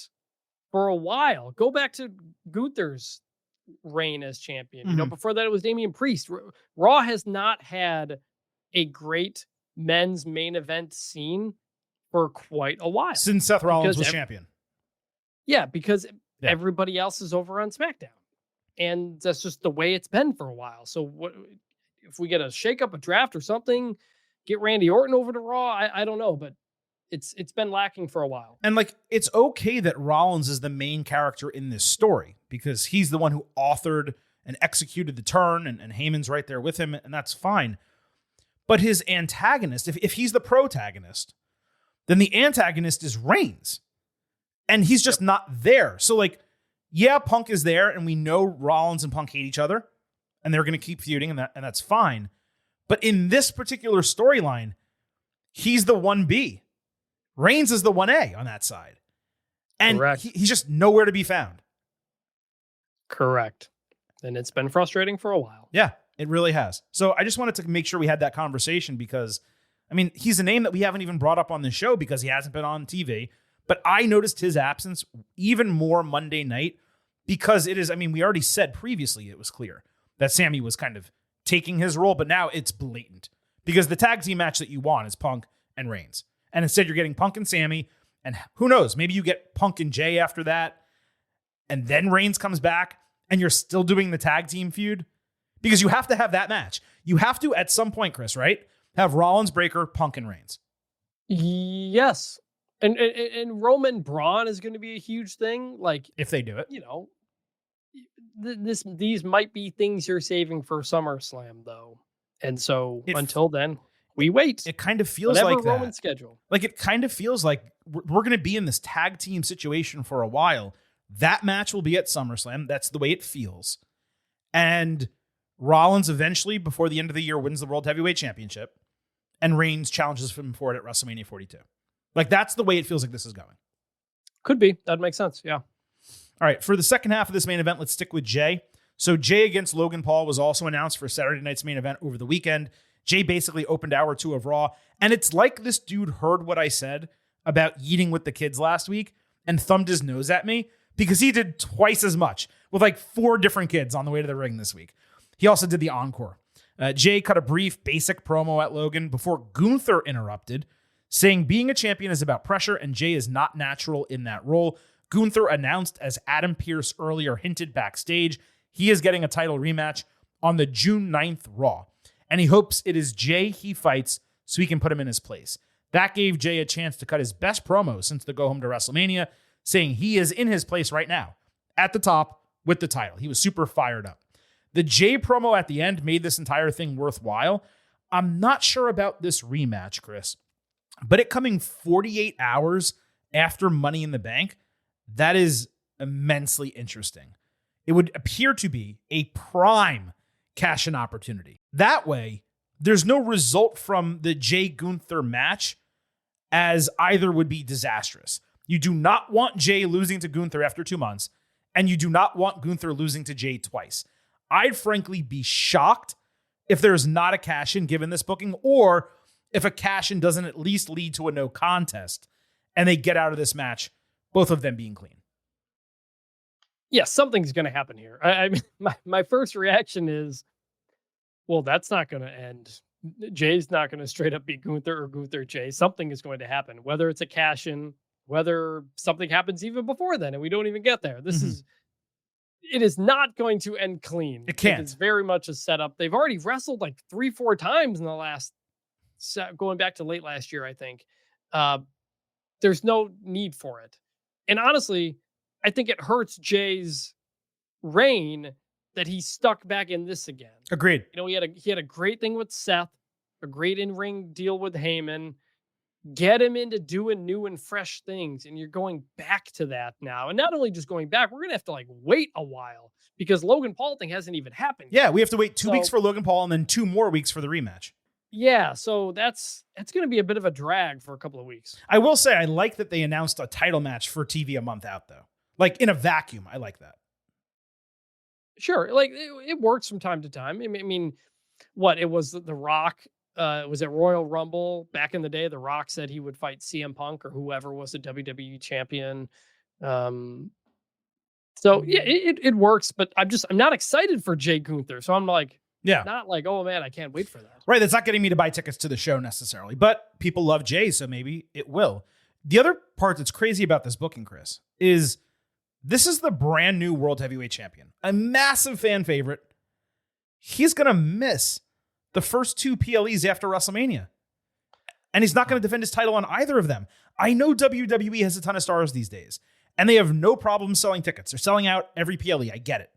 for a while. Go back to Gunther's reign as champion. Before that, it was Damian Priest. Raw has not had a great men's main event scene for quite a while. Since Seth Rollins was champion. Yeah, because everybody else is over on SmackDown. And that's just the way it's been for a while. So what if we get a shakeup, a draft or something, get Randy Orton over to Raw? I don't know, but it's been lacking for a while. And it's okay that Rollins is the main character in this story because he's the one who authored and executed the turn and Heyman's right there with him, and that's fine. But his antagonist, if he's the protagonist, then the antagonist is Reigns. And he's just not there. So yeah, Punk is there, and we know Rollins and Punk hate each other, and they're going to keep feuding, and that's fine. But in this particular storyline, he's the 1B. Reigns is the 1A on that side. And he's just nowhere to be found. Correct. And it's been frustrating for a while. Yeah, it really has. So I just wanted to make sure we had that conversation because, I mean, he's a name that we haven't even brought up on the show because he hasn't been on TV. But I noticed his absence even more Monday night because it is, I mean, we already said previously it was clear that Sami was kind of taking his role, but now it's blatant because the tag team match that you want is Punk and Reigns. And instead you're getting Punk and Sami, and who knows, maybe you get Punk and Jay after that, and then Reigns comes back and you're still doing the tag team feud because you have to have that match. You have to, at some point, Chris, right? Have Rollins, Breaker, Punk, and Reigns. Yes. And Roman Braun is going to be a huge thing. Like, if they do it, you know, these might be things you're saving for SummerSlam, though. And so until then, we wait. It kind of feels like that. Roman schedule. Like, it kind of feels like we're going to be in this tag team situation for a while. That match will be at SummerSlam. That's the way it feels. And Rollins eventually, before the end of the year, wins the World Heavyweight Championship. And Reigns challenges him for it at WrestleMania 42. Like, that's the way it feels like this is going. Could be. That makes sense. Yeah. All right. For the second half of this main event, let's stick with Jay. So Jay against Logan Paul was also announced for Saturday night's main event over the weekend. Jay basically opened hour 2 of Raw. And it's like this dude heard what I said about eating with the kids last week and thumbed his nose at me because he did twice as much with like 4 different kids on the way to the ring this week. He also did the encore. Jay cut a brief, basic promo at Logan before Gunther interrupted, saying being a champion is about pressure and Jay is not natural in that role. Gunther announced, as Adam Pearce earlier hinted backstage, he is getting a title rematch on the June 9th Raw. And he hopes it is Jay he fights so he can put him in his place. That gave Jay a chance to cut his best promo since the go home to WrestleMania, saying he is in his place right now, at the top with the title. He was super fired up. The Jay promo at the end made this entire thing worthwhile. I'm not sure about this rematch, Chris, but it coming 48 hours after Money in the Bank, that is immensely interesting. It would appear to be a prime cash-in opportunity. That way, there's no result from the Jay Gunther match as either would be disastrous. You do not want Jay losing to Gunther after 2 months, and you do not want Gunther losing to Jay twice. I'd frankly be shocked if there's not a cash-in given this booking, or if a cash-in doesn't at least lead to a no contest and they get out of this match, both of them being clean. Yeah, something's going to happen here. I mean, my first reaction is, well, that's not going to end. Jay's not going to straight up beat Gunther or Gunther Jay. Something is going to happen, whether it's a cash-in, whether something happens even before then, and we don't even get there. It is not going to end clean. It can't. It's very much a setup. They've already wrestled like 3-4 times in the last, going back to late last year, I think. There's no need for it. And honestly, I think it hurts Jay's reign that he's stuck back in this again. Agreed. You know, he had a great thing with Seth, a great in-ring deal with Heyman. Get him into doing new and fresh things, and you're going back to that now. And not only just going back, we're gonna have to like wait a while because Logan Paul thing hasn't even happened yet. Yeah, we have to wait 2 weeks for Logan Paul and then 2 more weeks for the rematch. Yeah, so that's gonna be a bit of a drag for a couple of weeks. I will say I like that they announced a title match for TV a month out, though. Like in a vacuum, I like that. Sure, like it works from time to time. I mean, what it was the Rock. Was at Royal Rumble back in the day. The Rock said he would fight CM Punk or whoever was the WWE champion. So yeah, it works, but I'm not excited for Jay Gunther. So I'm like, not like, oh man, I can't wait for that. Right. That's not getting me to buy tickets to the show necessarily, but people love Jay, so maybe it will. The other part that's crazy about this booking, Chris, is this is the brand new World Heavyweight Champion, a massive fan favorite. He's going to miss the first 2 PLEs after WrestleMania. And he's not going to defend his title on either of them. I know WWE has a ton of stars these days, and they have no problem selling tickets. They're selling out every PLE. I get it.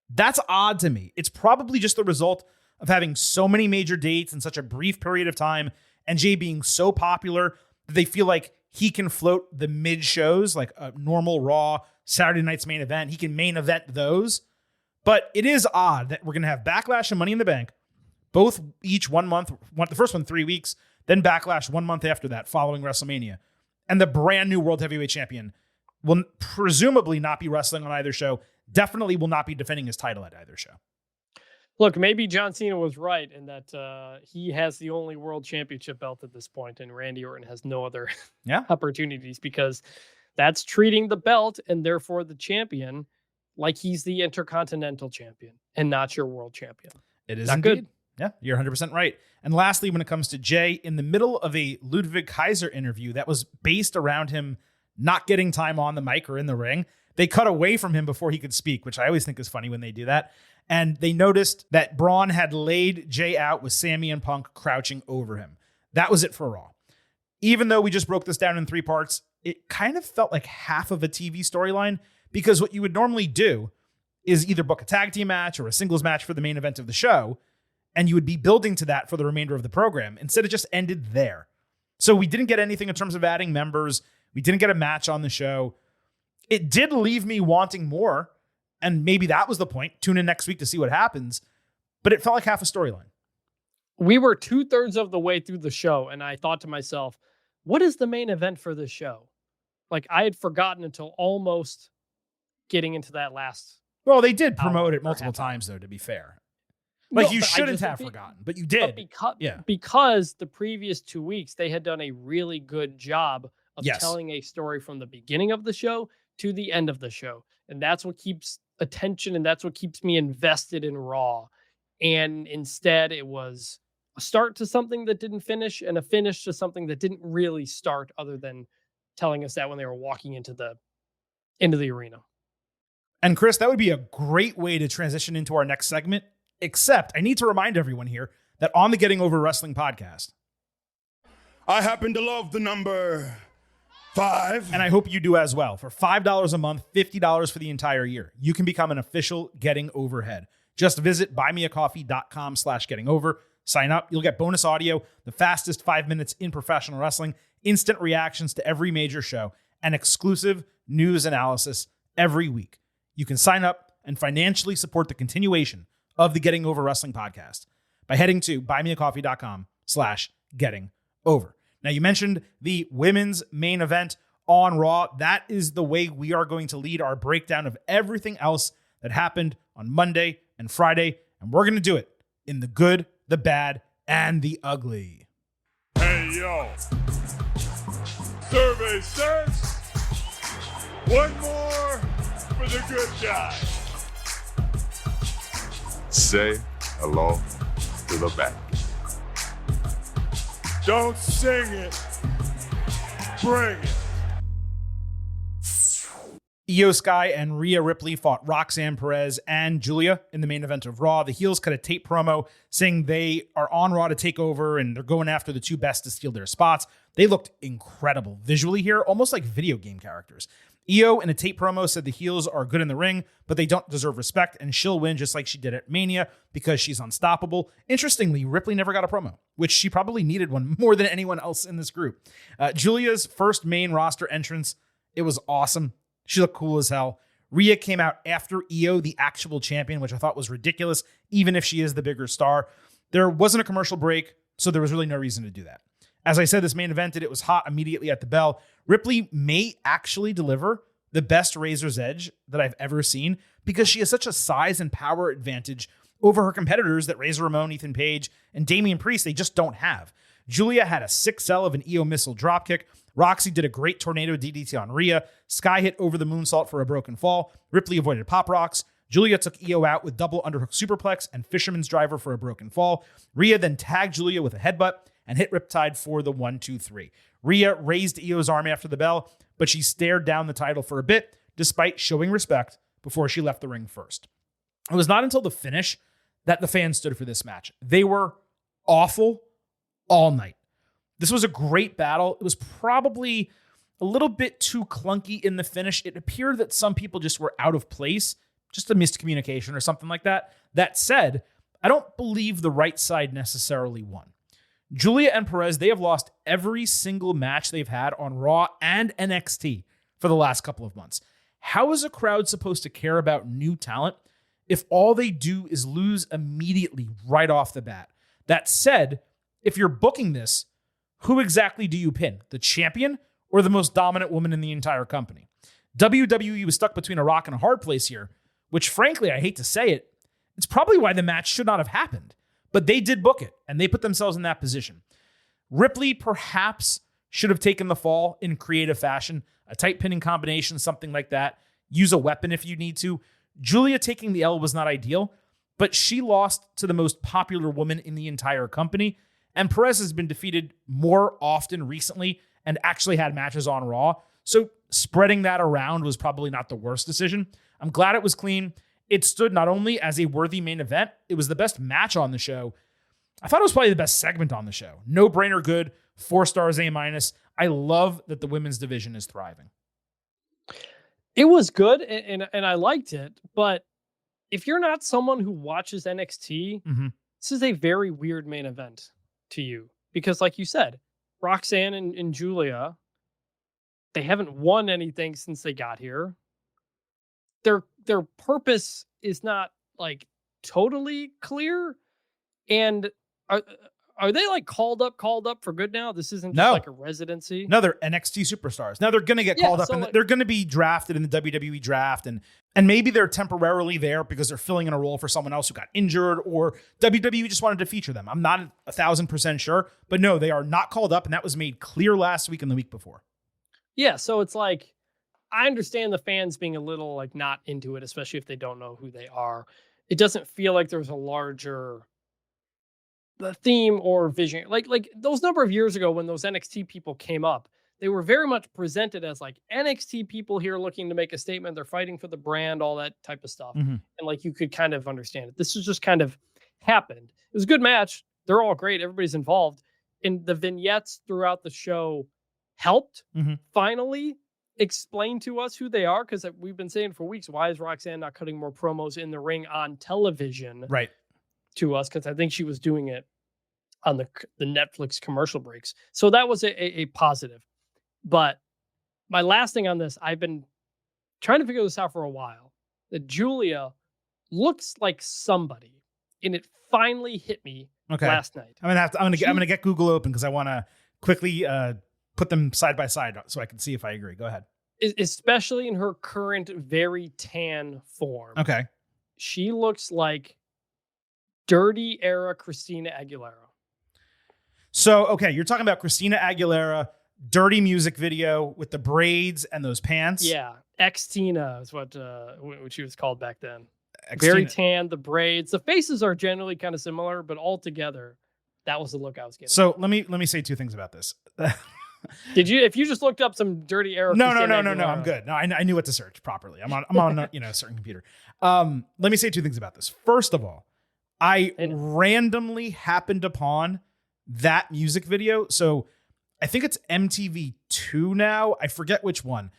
That's odd to me. It's probably just the result of having so many major dates in such a brief period of time, and Jay being so popular that they feel like he can float the mid shows, like a normal Raw, Saturday night's main event. He can main event those. But it is odd that we're going to have Backlash and Money in the Bank, both each 1 month, the first one 3 weeks, then Backlash 1 month after that following WrestleMania. And the brand new World Heavyweight Champion will presumably not be wrestling on either show, definitely will not be defending his title at either show. Look, maybe John Cena was right in that he has the only world championship belt at this point, and Randy Orton has no other opportunities, because that's treating the belt and therefore the champion like he's the Intercontinental Champion and not your world champion. It is not indeed. good. Yeah, you're 100% right. And lastly, when it comes to Jay, in the middle of a Ludwig Kaiser interview that was based around him not getting time on the mic or in the ring, they cut away from him before he could speak, which I always think is funny when they do that. And they noticed that Braun had laid Jay out with Sami and Punk crouching over him. That was it for Raw. Even though we just broke this down in 3 parts, it kind of felt like half of a TV storyline, because what you would normally do is either book a tag team match or a singles match for the main event of the show, and you would be building to that for the remainder of the program. Instead, it just ended there. So we didn't get anything in terms of adding members. We didn't get a match on the show. It did leave me wanting more, and maybe that was the point. Tune in next week to see what happens, but it felt like half a storyline. We were 2/3 of the way through the show, and I thought to myself, what is the main event for this show? Like, I had forgotten until almost getting into that last. Well, they did promote it multiple times, though, to be fair. Like, No, you but shouldn't have forgotten, but you did. Because the previous 2 weeks, they had done a really good job of Yes. telling a story from the beginning of the show to the end of the show. And that's what keeps attention, and that's what keeps me invested in Raw. And instead, it was a start to something that didn't finish and a finish to something that didn't really start, other than telling us that when they were walking into the arena. And Chris, that would be a great way to transition into our next segment. Except I need to remind everyone here that on the Getting Over Wrestling podcast, I happen to love the number 5. and I hope you do as well, for $5 a month, $50 for the entire year, you can become an official Getting Overhead. Just visit buymeacoffee.com/gettingover. Sign up. You'll get bonus audio, the fastest 5 minutes in professional wrestling, instant reactions to every major show, and exclusive news analysis every week. You can sign up and financially support the continuation of the Getting Over Wrestling podcast by heading to buymeacoffee.com/gettingover. Now, you mentioned the women's main event on Raw. That is the way we are going to lead our breakdown of everything else that happened on Monday and Friday. And we're going to do it in the good, the bad, and the ugly. Hey, yo. Survey says one more for the good guy. Say hello to the back. Don't sing it. Bring it. Io Sky and Rhea Ripley fought Roxanne Perez and Julia in the main event of Raw. The heels cut a tape promo saying they are on Raw to take over and they're going after the 2 best to steal their spots. They looked incredible visually here, almost like video game characters. Io in a tape promo said the heels are good in the ring, but they don't deserve respect, and she'll win just like she did at Mania because she's unstoppable. Interestingly, Ripley never got a promo, which she probably needed one more than anyone else in this group. Julia's first main roster entrance, it was awesome. She looked cool as hell. Rhea came out after Io, the actual champion, which I thought was ridiculous, even if she is the bigger star. There wasn't a commercial break, so there was really no reason to do that. As I said, this main evented, it was hot immediately at the bell. Ripley may actually deliver the best Razor's Edge that I've ever seen because she has such a size and power advantage over her competitors that Razor Ramon, Ethan Page, and Damian Priest, they just don't have. Julia had a sick sell of an Io missile dropkick. Roxy did a great tornado DDT on Rhea. Sky hit over the moonsault for a broken fall. Ripley avoided pop rocks. Julia took Io out with double underhook superplex and fisherman's driver for a broken fall. Rhea then tagged Julia with a headbutt and hit Riptide for the 1-2-3. Rhea raised Io's arm after the bell, but she stared down the title for a bit, despite showing respect before she left the ring first. It was not until the finish that the fans stood for this match. They were awful all night. This was a great battle. It was probably a little bit too clunky in the finish. It appeared that some people just were out of place, just a miscommunication or something like that. That said, I don't believe the right side necessarily won. Julia and Perez, they have lost every single match they've had on Raw and NXT for the last couple of months. How is a crowd supposed to care about new talent if all they do is lose immediately right off the bat? That said, if you're booking this, who exactly do you pin? The champion or the most dominant woman in the entire company? WWE was stuck between a rock and a hard place here, which frankly, I hate to say it, it's probably why the match should not have happened. But they did book it, and they put themselves in that position. Ripley perhaps should have taken the fall in creative fashion, a tight pinning combination, something like that. Use a weapon if you need to. Julia taking the L was not ideal, but she lost to the most popular woman in the entire company. And Perez has been defeated more often recently and actually had matches on Raw. So spreading that around was probably not the worst decision. I'm glad it was clean. It stood not only as a worthy main event, it was the best match on the show. I thought it was probably the best segment on the show. No brainer good, 4 stars A-. I love that the women's division is thriving. It was good, and I liked it, but if you're not someone who watches NXT, this is a very weird main event to you. Because like you said, Roxanne and Julia, they haven't won anything since they got here. Their purpose is not like totally clear. And are they like called up for good now? This isn't just like a residency. No, they're NXT superstars. Now they're going to get called up, and they're going to be drafted in the WWE draft, and maybe they're temporarily there because they're filling in a role for someone else who got injured, or WWE just wanted to feature them. I'm not 1,000% sure, but no, they are not called up, and that was made clear last week and the week before. Yeah, so it's like, I understand the fans being a little like not into it, especially if they don't know who they are. It doesn't feel like there's a larger theme or vision. Like those number of years ago when those NXT people came up, they were very much presented as like NXT people here looking to make a statement. They're fighting for the brand, all that type of stuff. And like you could kind of understand it. This is just kind of happened. It was a good match. They're all great. Everybody's involved. And the vignettes throughout the show helped finally explain to us who they are, because we've been saying for weeks, why is Roxanne not cutting more promos in the ring on television to us? Because I think she was doing it on the Netflix commercial breaks. So that was a positive. But my last thing on this, I've been trying to figure this out for a while, that Julia looks like somebody, and it finally hit me last night. I'm gonna get Google open because I want to quickly put them side by side so I can see if I agree. Go ahead. Especially in her current very tan form. Okay. She looks like dirty era Christina Aguilera. So, okay, you're talking about Christina Aguilera, dirty music video with the braids and those pants. Yeah. X-Tina is what she was called back then. X-Tina. Very tan, the braids. The faces are generally kind of similar, but all together, that was the look I was getting. So let me say two things about this. If you just looked up some dirty era? No, I'm good. No, I knew what to search properly. I'm on a certain computer. Let me say two things about this. First of all, I randomly happened upon that music video. So I think it's MTV2 now. I forget which one.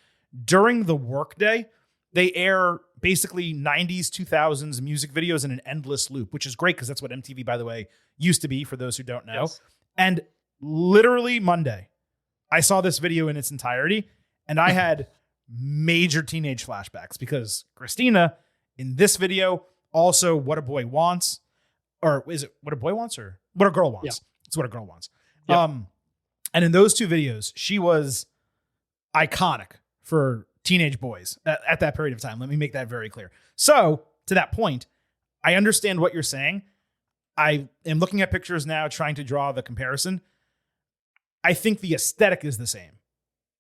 During the workday, they air basically 90s, 2000s music videos in an endless loop, which is great because that's what MTV, by the way, used to be for those who don't know. Yes. And literally Monday, I saw this video in its entirety, and I had major teenage flashbacks because Christina in this video, also What a Boy Wants, or is it What a Boy Wants or What a Girl Wants? Yeah. It's What a Girl Wants. Yep. And in those two videos, she was iconic for teenage boys at that period of time. Let me make that very clear. So to that point, I understand what you're saying. I am looking at pictures now, trying to draw the comparison. I think the aesthetic is the same.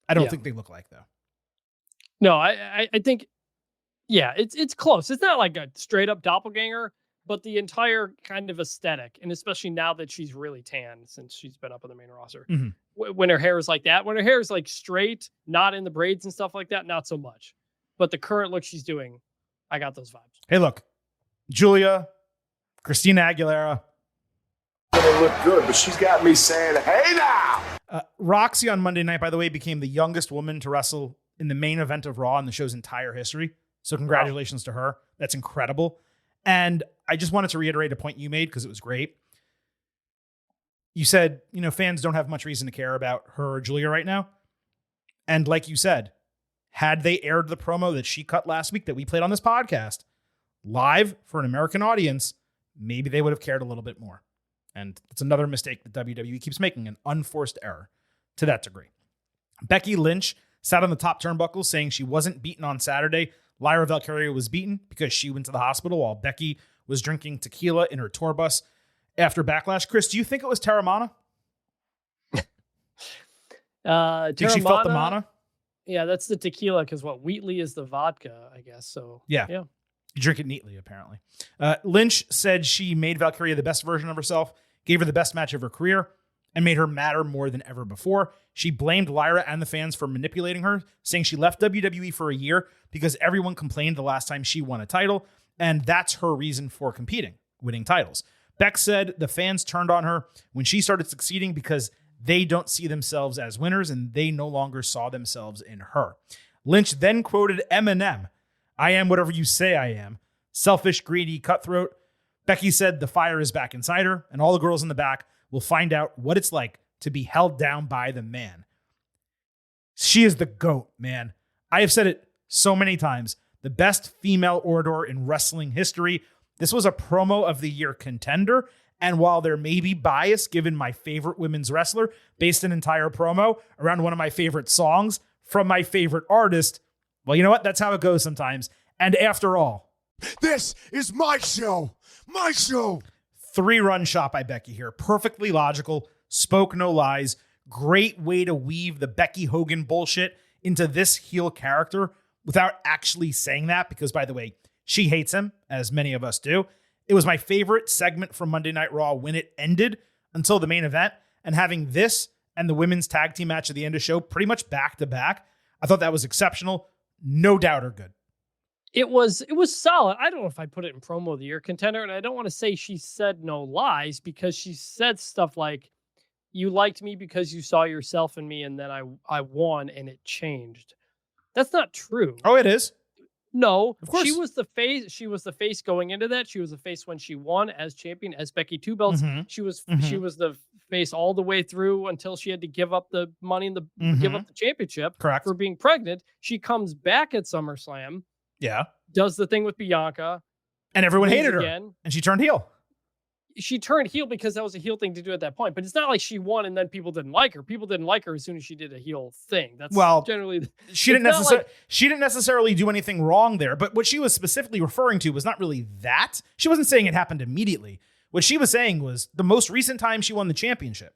I don't think they look like, though. No, I think, it's close. It's not like a straight up doppelganger, but the entire kind of aesthetic, and especially now that she's really tan since she's been up on the main roster. When her hair is like that, when her hair is like straight, not in the braids and stuff like that, not so much. But the current look she's doing, I got those vibes. Hey, look, Julia, Christina Aguilera. It look good, but she's got me saying, hey now. Roxy on Monday night, by the way, became the youngest woman to wrestle in the main event of Raw in the show's entire history. So congratulations to her. That's incredible. And I just wanted to reiterate a point you made because it was great. You said, fans don't have much reason to care about her or Julia right now. And like you said, had they aired the promo that she cut last week that we played on this podcast live for an American audience, maybe they would have cared a little bit more. And it's another mistake that WWE keeps making, an unforced error to that degree. Becky Lynch sat on the top turnbuckle saying she wasn't beaten on Saturday. Lyra Valkyria was beaten because she went to the hospital while Becky was drinking tequila in her tour bus after Backlash. Chris, do you think it was Terramana? Think she felt the mana? Yeah, that's the tequila because Wheatley is the vodka, I guess. So yeah. You drink it neatly, apparently. Lynch said she made Valkyria the best version of herself, gave her the best match of her career, and made her matter more than ever before. She blamed Lyra and the fans for manipulating her, saying she left WWE for a year because everyone complained the last time she won a title, and that's her reason for competing, winning titles. Beck said the fans turned on her when she started succeeding because they don't see themselves as winners, and they no longer saw themselves in her. Lynch then quoted Eminem, "I am whatever you say I am. Selfish, greedy, cutthroat." Becky said the fire is back inside her, and all the girls in the back will find out what it's like to be held down by the man. She is the GOAT, man. I have said it so many times. The best female orator in wrestling history. This was a promo of the year contender. And while there may be bias given my favorite women's wrestler based an entire promo around one of my favorite songs from my favorite artist, well, you know what? That's how it goes sometimes. And after all, this is my show. My show. 3-run shot by Becky here. Perfectly logical. Spoke no lies. Great way to weave the Becky Hogan bullshit into this heel character without actually saying that, because, by the way, she hates him, as many of us do. It was my favorite segment from Monday Night Raw when it ended until the main event, and having this and the women's tag team match at the end of the show pretty much back to back, I thought that was exceptional. No doubt or good. It was solid. I don't know if I put it in promo of the year contender, and I don't want to say she said no lies, because she said stuff like, "You liked me because you saw yourself in me, and then I won and it changed." That's not true. Oh, it is. No, of course. She was the face. She was the face going into that. She was the face when she won as champion, as Becky 2 belts. Mm-hmm. She was the face all the way through until she had to give up the money and give up the championship. Correct. For being pregnant. She comes back at SummerSlam. Yeah. Does the thing with Bianca. And everyone hated her. Again. And she turned heel. She turned heel because that was a heel thing to do at that point. But it's not like she won and then people didn't like her. People didn't like her as soon as she did a heel thing. That's generally she didn't necessarily do anything wrong there. But what she was specifically referring to was not really that. She wasn't saying it happened immediately. What she was saying was the most recent time she won the championship,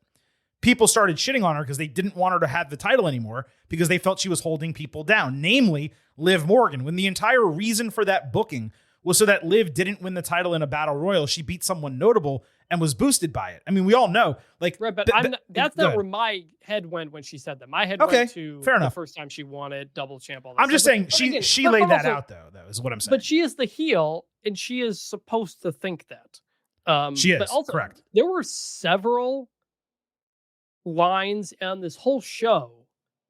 people started shitting on her because they didn't want her to have the title anymore because they felt she was holding people down, namely Liv Morgan, when the entire reason for that booking was so that Liv didn't win the title in a battle royal. She beat someone notable and was boosted by it. I mean, we all know, like, right, but that's not where my head went when she said that. My head went to the first time she won it, double champ. All that I'm just saying she laid that out, though, is what I'm saying. But she is the heel, and she is supposed to think that. She is, but also, correct. There were several lines on this whole show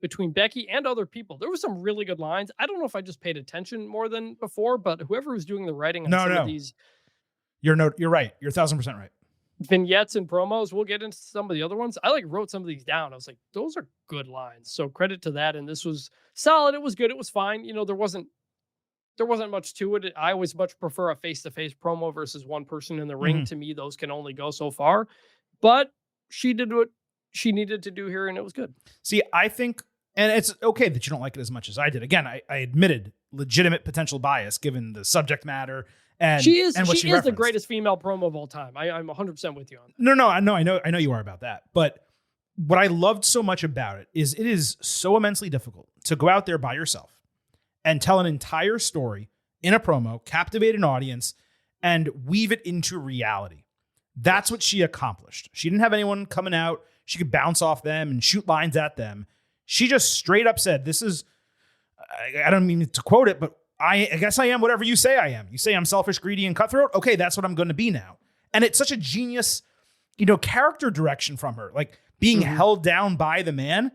between Becky and other people. There were some really good lines. I don't know if I just paid attention more than before, but whoever was doing the writing on some of these... You're right. You're 1,000% right. Vignettes and promos, we'll get into some of the other ones. I wrote some of these down. I was like, those are good lines. So credit to that. And this was solid. It was good. It was fine. You know, there wasn't much to it. I always much prefer a face-to-face promo versus one person in the ring. To me, those can only go so far. But she did what she needed to do here, and it was good. See, I think, and it's okay that you don't like it as much as I did. Again, I admitted legitimate potential bias given the subject matter. And she is what she is the greatest female promo of all time. I'm 100% with you on that. No, I know you are about that. But what I loved so much about it is so immensely difficult to go out there by yourself and tell an entire story in a promo, captivate an audience, and weave it into reality. That's what she accomplished. She didn't have anyone coming out. She could bounce off them and shoot lines at them. She just straight up said, this is, I don't mean to quote it, but I guess I am whatever you say I am. You say I'm selfish, greedy, and cutthroat. Okay, that's what I'm going to be now. And it's such a genius, character direction from her. Like being held down by the man.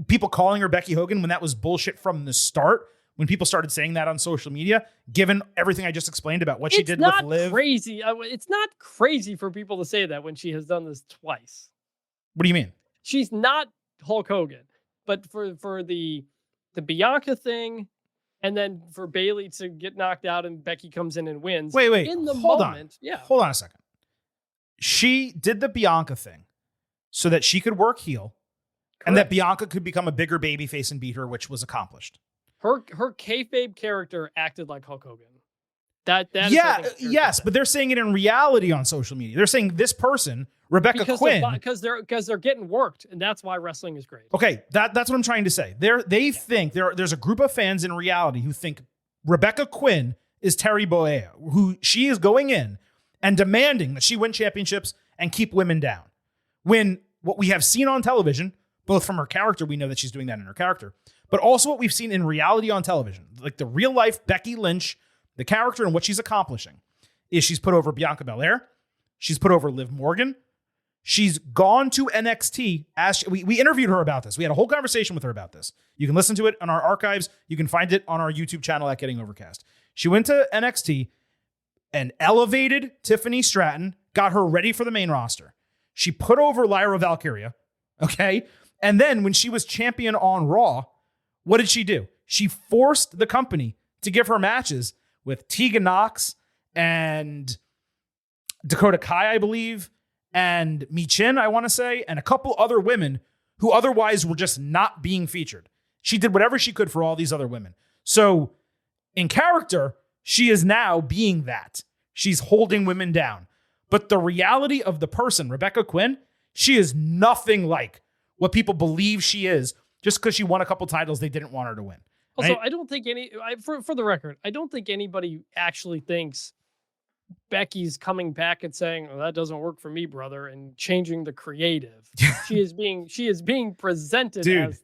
People calling her Becky Hogan when that was bullshit from the start. When people started saying that on social media, given everything I just explained about what she did with Liv. Crazy. It's not crazy for people to say that when she has done this twice. What do you mean? She's not Hulk Hogan, but for the the Bianca thing, and then for Bayley to get knocked out and Becky comes in and wins. Wait. In the hold moment, on. yeah. Hold on a second. She did the Bianca thing so that she could work heel and that Bianca could become a bigger babyface and beat her, which was accomplished. Her kayfabe character acted like Hulk Hogan. That yes, but they're saying it in reality on social media. They're saying this person, Rebecca Quinn, because they're getting worked, and that's why wrestling is great. Okay, that's what I'm trying to say. They think there's a group of fans in reality who think Rebecca Quinn is Terry Bollea, who she is going in and demanding that she win championships and keep women down. When what we have seen on television, both from her character, we know that she's doing that in her character, but also what we've seen in reality on television, like the real life Becky Lynch, the character and what she's accomplishing, is she's put over Bianca Belair, she's put over Liv Morgan, she's gone to NXT. We interviewed her about this. We had a whole conversation with her about this. You can listen to it on our archives. You can find it on our YouTube channel at Getting Overcast. She went to NXT and elevated Tiffany Stratton, got her ready for the main roster. She put over Lyra Valkyria, okay? And then when she was champion on Raw, what did she do? She forced the company to give her matches with Tegan Nox and Dakota Kai, I believe, and Michin, I want to say, and a couple other women who otherwise were just not being featured. She did whatever she could for all these other women. So in character, she is now being that. She's holding women down. But the reality of the person, Rebecca Quinn, she is nothing like what people believe she is just because she won a couple titles they didn't want her to win. Also, right? I don't think for the record, I don't think anybody actually thinks Becky's coming back and saying, "Oh, that doesn't work for me, brother," and changing the creative. she is being presented as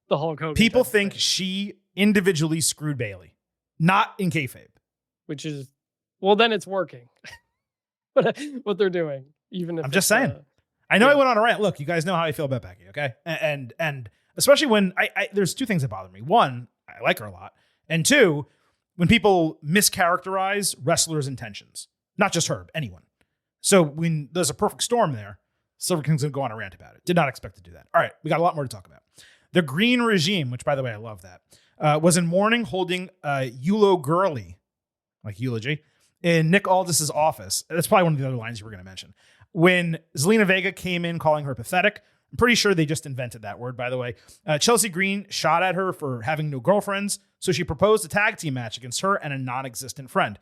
the Hulk Hogan. People think she individually screwed Bayley, not in kayfabe. Which is, well, then it's working. what they're doing, even if I'm just saying. I know I went on a rant. Look, you guys know how I feel about Becky, okay? And especially when there's two things that bother me. One, I like her a lot. And two, when people mischaracterize wrestlers' intentions. Not just her, anyone. So when there's a perfect storm there, Silver King's going to go on a rant about it. Did not expect to do that. All right, we got a lot more to talk about. The Green Regime, which, by the way, I love that, was in mourning holding eulogy, in Nick Aldis's office. That's probably one of the other lines you were going to mention. When Zelina Vega came in calling her pathetic, I'm pretty sure they just invented that word, by the way. Chelsea Green shot at her for having no girlfriends, so she proposed a tag team match against her and a non-existent friend.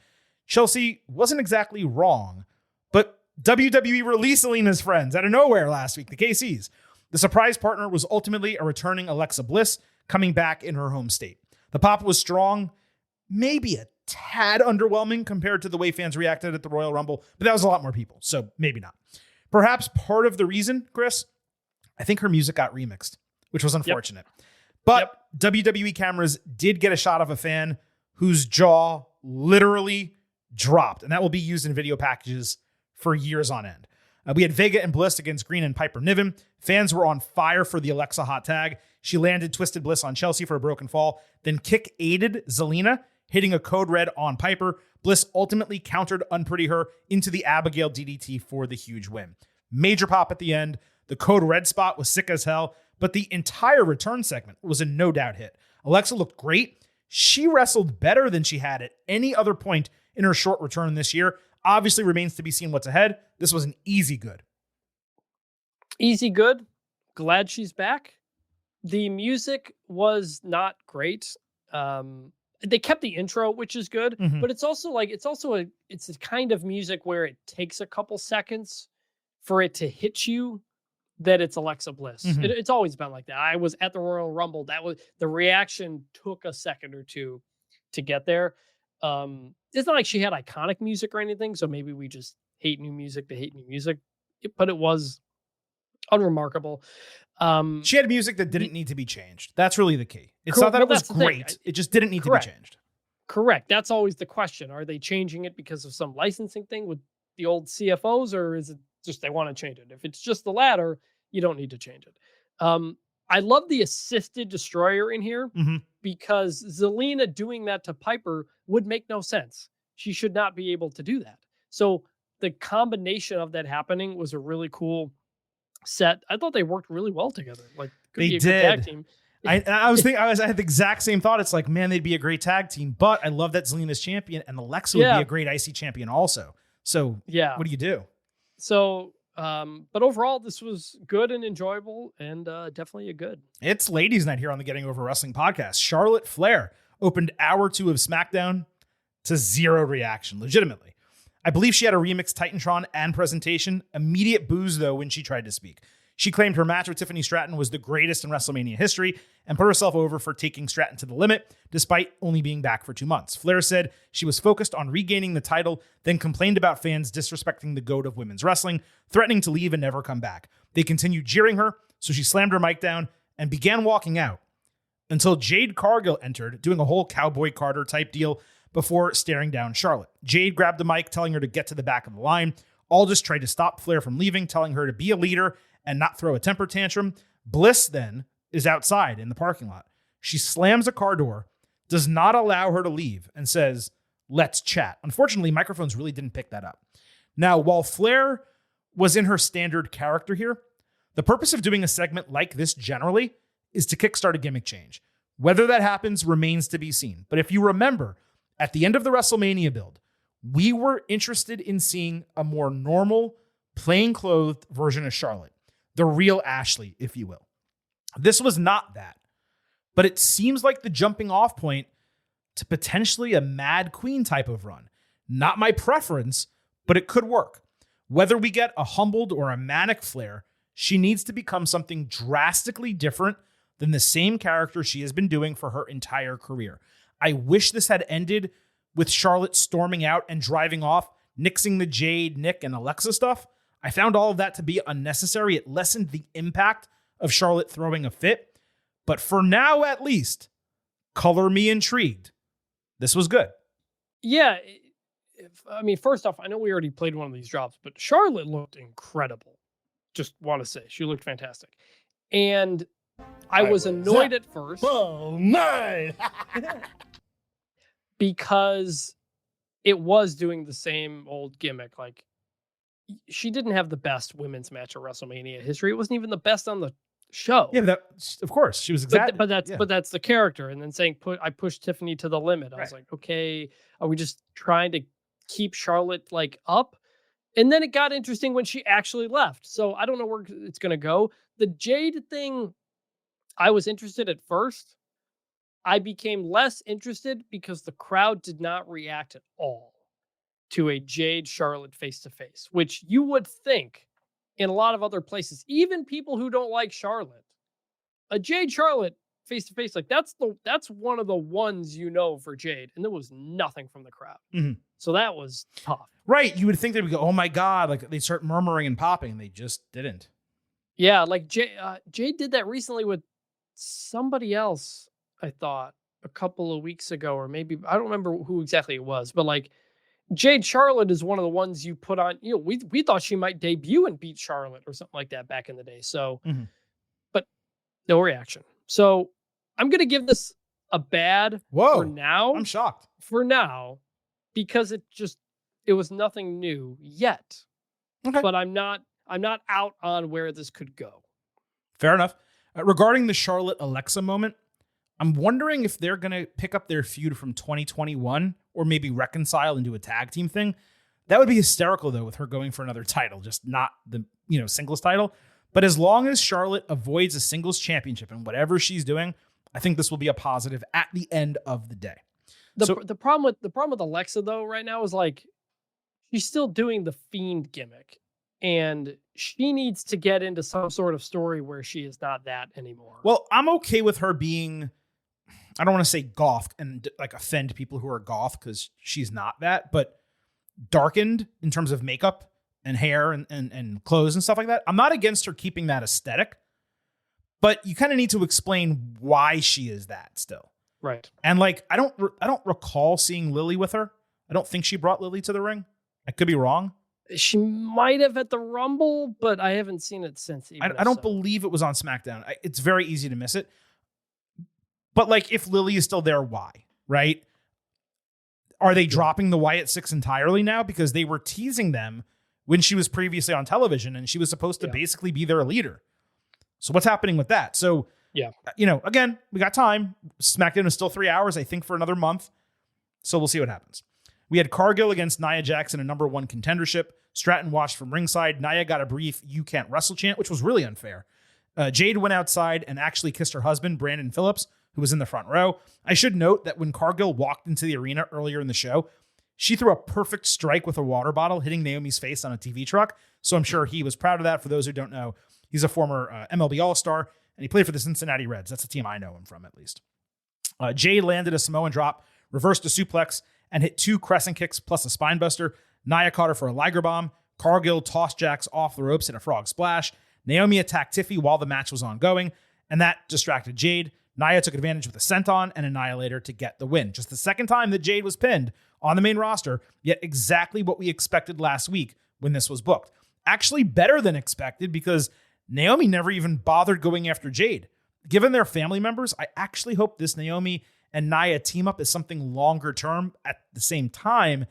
Chelsea wasn't exactly wrong, but WWE released Zelina's friends out of nowhere last week, the KCs. The surprise partner was ultimately a returning Alexa Bliss coming back in her home state. The pop was strong, maybe a tad underwhelming compared to the way fans reacted at the Royal Rumble, but that was a lot more people, so maybe not. Perhaps part of the reason, Chris, I think her music got remixed, which was unfortunate. But WWE cameras did get a shot of a fan whose jaw literally dropped, and that will be used in video packages for years on end. We had Vega and Bliss against Green and Piper Niven. Fans were on fire for the Alexa hot tag. She landed Twisted Bliss on Chelsea for a broken fall, then kick aided Zelina, hitting a code red on Piper. Bliss ultimately countered Unpretty Her into the Abigail DDT for the huge win. Major pop at the end. The code red spot was sick as hell, but the entire return segment was a no doubt hit. Alexa looked great. She wrestled better than she had at any other point in her short return this year. Obviously remains to be seen what's ahead. This was an easy good. Easy good. Glad she's back. The music was not great. They kept the intro, which is good, but it's a kind of music where it takes a couple seconds for it to hit you that it's Alexa Bliss. It's always been like that. I was at the Royal Rumble. The reaction took a second or two to get there. It's not like she had iconic music or anything, so maybe we just hate new music to hate new music, but it was unremarkable. She had music that didn't need to be changed. That's really the key. It's not that it was great. It just didn't need to be changed. Correct. That's always the question. Are they changing it because of some licensing thing with the old CFOs, or is it just they want to change it? If it's just the latter, you don't need to change it. I love the assisted destroyer in here because Zelina doing that to Piper would make no sense. She should not be able to do that. So the combination of that happening was a really cool set. I thought they worked really well together. Like, could be a good tag team. I had the exact same thought. It's like, man, they'd be a great tag team, but I love that Zelina's champion and Alexa would be a great IC champion also. So what do you do? So, but overall, this was good and enjoyable and definitely a good. It's ladies' night here on the Getting Over Wrestling podcast. Charlotte Flair opened hour 2 of SmackDown to 0 reaction, legitimately. I believe she had a remixed Titantron and presentation. Immediate boos, though, when she tried to speak. She claimed her match with Tiffany Stratton was the greatest in WrestleMania history and put herself over for taking Stratton to the limit, despite only being back for 2 months. Flair said she was focused on regaining the title, then complained about fans disrespecting the GOAT of women's wrestling, threatening to leave and never come back. They continued jeering her, so she slammed her mic down and began walking out until Jade Cargill entered, doing a whole Cowboy Carter type deal before staring down Charlotte. Jade grabbed the mic, telling her to get to the back of the line. Aldis tried to stop Flair from leaving, telling her to be a leader and not throw a temper tantrum. Bliss then is outside in the parking lot. She slams a car door, does not allow her to leave, and says, "Let's chat." Unfortunately, microphones really didn't pick that up. Now, while Flair was in her standard character here, the purpose of doing a segment like this generally is to kickstart a gimmick change. Whether that happens remains to be seen. But if you remember, at the end of the WrestleMania build, we were interested in seeing a more normal, plain-clothed version of Charlotte. The real Ashley, if you will. This was not that, but it seems like the jumping off point to potentially a Mad Queen type of run. Not my preference, but it could work. Whether we get a humbled or a manic Flair, she needs to become something drastically different than the same character she has been doing for her entire career. I wish this had ended with Charlotte storming out and driving off, nixing the Jade, Nick, and Alexa stuff. I found all of that to be unnecessary. It lessened the impact of Charlotte throwing a fit. But for now, at least, color me intrigued. This was good. Yeah. First off, I know we already played one of these drops, but Charlotte looked incredible. Just want to say, she looked fantastic. And I was annoyed at first. Oh, my! Because it was doing the same old gimmick. Like, she didn't have the best women's match of WrestleMania history. It wasn't even the best on the show. Yeah, of course, she was exactly. But that's the character. And then saying, I pushed Tiffany to the limit. I was like, okay, are we just trying to keep Charlotte up? And then it got interesting when she actually left. So I don't know where it's going to go. The Jade thing, I was interested at first. I became less interested because the crowd did not react at all to a Jade Charlotte face-to-face, which you would think in a lot of other places, even people who don't like Charlotte, a Jade Charlotte face-to-face, that's one of the ones for Jade, and there was nothing from the crowd. Mm-hmm. So that was tough. Right, you would think they would go, oh my God, they start murmuring and popping, and they just didn't. Yeah, Jade did that recently with somebody else, I thought, a couple of weeks ago, or maybe, I don't remember who exactly it was, but Jade Charlotte is one of the ones you put on, we thought she might debut and beat Charlotte or something like that back in the day. So, but no reaction. So I'm going to give this a bad for now. I'm shocked. For now, because it was nothing new yet. Okay. But I'm not out on where this could go. Fair enough. Regarding the Charlotte Alexa moment, I'm wondering if they're going to pick up their feud from 2021 or maybe reconcile and do a tag team thing. That would be hysterical, though, with her going for another title, just not the singles title. But as long as Charlotte avoids a singles championship and whatever she's doing, I think this will be a positive at the end of the day. The problem with Alexa, though, right now is she's still doing the Fiend gimmick. And she needs to get into some sort of story where she is not that anymore. Well, I'm okay with her being, I don't want to say goth and offend people who are goth because she's not that, but darkened in terms of makeup and hair and clothes and stuff like that. I'm not against her keeping that aesthetic, but you kind of need to explain why she is that still. Right. And I don't recall seeing Lily with her. I don't think she brought Lily to the ring. I could be wrong. She might have at the Rumble, but I haven't seen it since. I don't believe it was on SmackDown. It's very easy to miss it. But if Lily is still there, why? Right? Are they dropping the Wyatt Six entirely now? Because they were teasing them when she was previously on television and she was supposed to basically be their leader. So what's happening with that? So Yeah. Again, we got time. SmackDown is still 3 hours, I think, for another month. So we'll see what happens. We had Cargill against Nia Jax in a number 1 contendership. Stratton watched from ringside. Nia got a brief "you can't wrestle" chant, which was really unfair. Jade went outside and actually kissed her husband, Brandon Phillips, who was in the front row. I should note that when Cargill walked into the arena earlier in the show, she threw a perfect strike with a water bottle, hitting Naomi's face on a TV truck. So I'm sure he was proud of that. For those who don't know, he's a former MLB All-Star, and he played for the Cincinnati Reds. That's a team I know him from, at least. Jade landed a Samoan drop, reversed a suplex, and hit 2 crescent kicks plus a spine buster. Nia caught her for a Liger bomb. Cargill tossed Jax off the ropes in a frog splash. Naomi attacked Tiffy while the match was ongoing, and that distracted Jade. Nia took advantage with a senton and annihilator to get the win. Just the second time that Jade was pinned on the main roster, yet exactly what we expected last week when this was booked. Actually better than expected because Naomi never even bothered going after Jade. Given their family members, I actually hope this Naomi and Nia team up as something longer term. At the same time,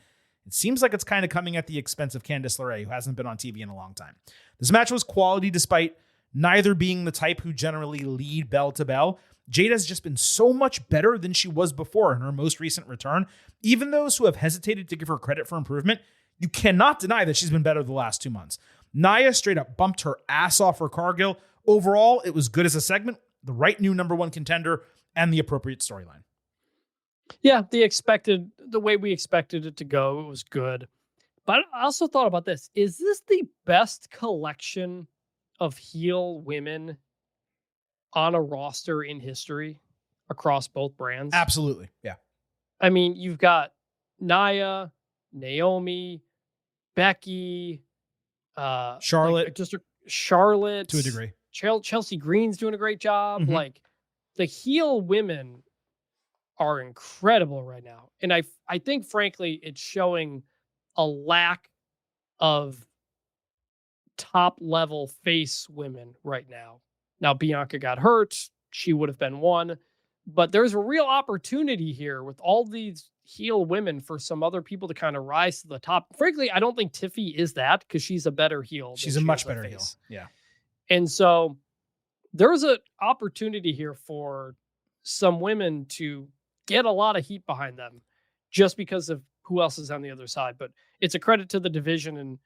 it seems like it's kind of coming at the expense of Candice LeRae, who hasn't been on TV in a long time. This match was quality despite neither being the type who generally lead bell to bell. Jade has just been so much better than she was before in her most recent return. Even those who have hesitated to give her credit for improvement, you cannot deny that she's been better the last 2 months. Nia straight up bumped her ass off for Cargill. Overall, it was good as a segment, the right new number 1 contender, and the appropriate storyline. Yeah, the way we expected it to go, it was good. But I also thought about this. Is this the best collection of heel women on a roster in history across both brands? Absolutely. Yeah. I mean, you've got Nia, Naomi, Becky, Charlotte. Charlotte. To a degree. Chelsea Green's doing a great job. Mm-hmm. Like, the heel women are incredible right now. And I think, frankly, it's showing a lack of top-level face women right now. Now, Bianca got hurt. She would have been one. But there's a real opportunity here with all these heel women for some other people to kind of rise to the top. Frankly, I don't think Tiffy is that because she's a better heel. She's a much better heel. Yeah. And so there's an opportunity here for some women to get a lot of heat behind them just because of who else is on the other side. But it's a credit to the division and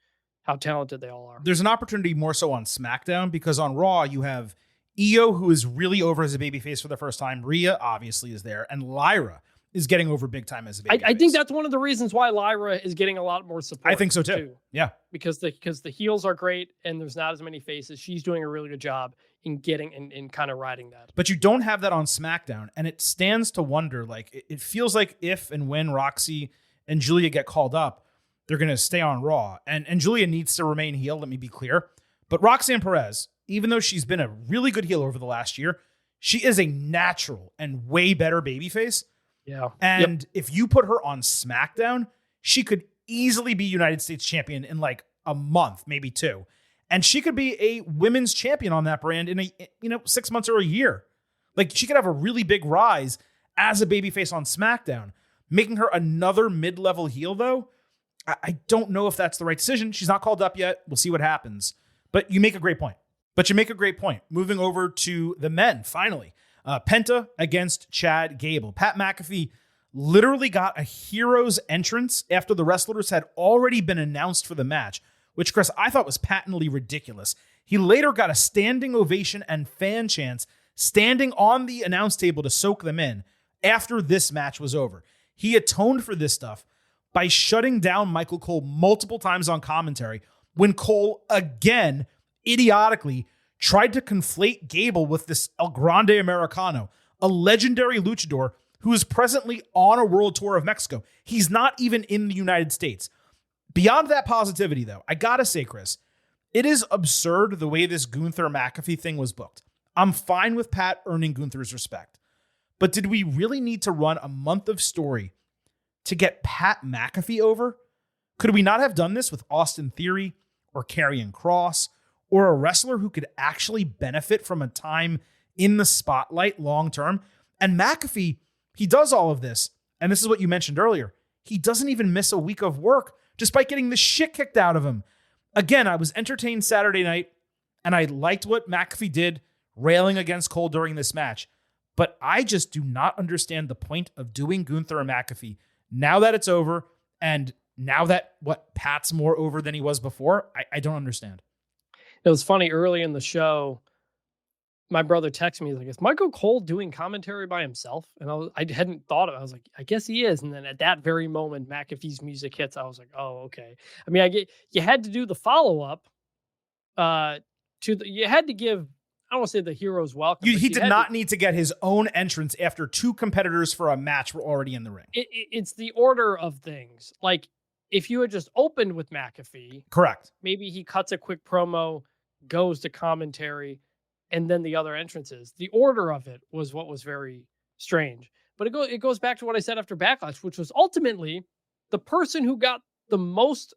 how talented they all are. There's an opportunity more so on SmackDown because on Raw, you have Io, who is really over as a babyface for the first time. Rhea obviously is there. And Lyra is getting over big time as a babyface. I think that's one of the reasons why Lyra is getting a lot more support. I think so too. Yeah. Because the heels are great and there's not as many faces. She's doing a really good job in getting in kind of riding that. But you don't have that on SmackDown. And it stands to wonder, like, it feels like if and when Roxy and Julia get called up, they're going to stay on Raw. And Julia needs to remain heel, let me be clear. But Roxanne Perez, even though she's been a really good heel over the last year, she is a natural and way better babyface. Yeah. And if you put her on SmackDown, she could easily be United States champion in like a month, maybe 2. And she could be a women's champion on that brand in 6 months or a year. Like, she could have a really big rise as a babyface on SmackDown. Making her another mid-level heel, though, I don't know if that's the right decision. She's not called up yet. We'll see what happens. But you make a great point. Moving over to the men, finally. Penta against Chad Gable. Pat McAfee literally got a hero's entrance after the wrestlers had already been announced for the match, which, Chris, I thought was patently ridiculous. He later got a standing ovation and fan chants standing on the announce table to soak them in after this match was over. He atoned for this stuff by shutting down Michael Cole multiple times on commentary when Cole, again, idiotically, tried to conflate Gable with this El Grande Americano, a legendary luchador who is presently on a world tour of Mexico. He's not even in the United States. Beyond that positivity, though, I gotta say, Chris, it is absurd the way this Gunther McAfee thing was booked. I'm fine with Pat earning Gunther's respect. But did we really need to run a month of story to get Pat McAfee over? Could we not have done this with Austin Theory or Karrion Kross or a wrestler who could actually benefit from a time in the spotlight long term? And McAfee, he does all of this. And this is what you mentioned earlier. He doesn't even miss a week of work despite getting the shit kicked out of him. Again, I was entertained Saturday night and I liked what McAfee did railing against Cole during this match. But I just do not understand the point of doing Gunther and McAfee now that it's over, and now that Pat's more over than he was before. I don't understand. It was funny early in the show. My brother texted me, he's like, is Michael Cole doing commentary by himself? And I hadn't thought of it. I was like, I guess he is. And then at that very moment, McAfee's music hits. I was like, oh, okay. I mean, you had to do the follow-up you had to give, I don't want to say the hero's welcome. He did not need to get his own entrance after two competitors for a match were already in the ring. It's the order of things. Like, if you had just opened with McAfee. Correct. Maybe he cuts a quick promo, goes to commentary, and then the other entrances. The order of it was what was very strange. But it goes back to what I said after Backlash, which was ultimately the person who got the most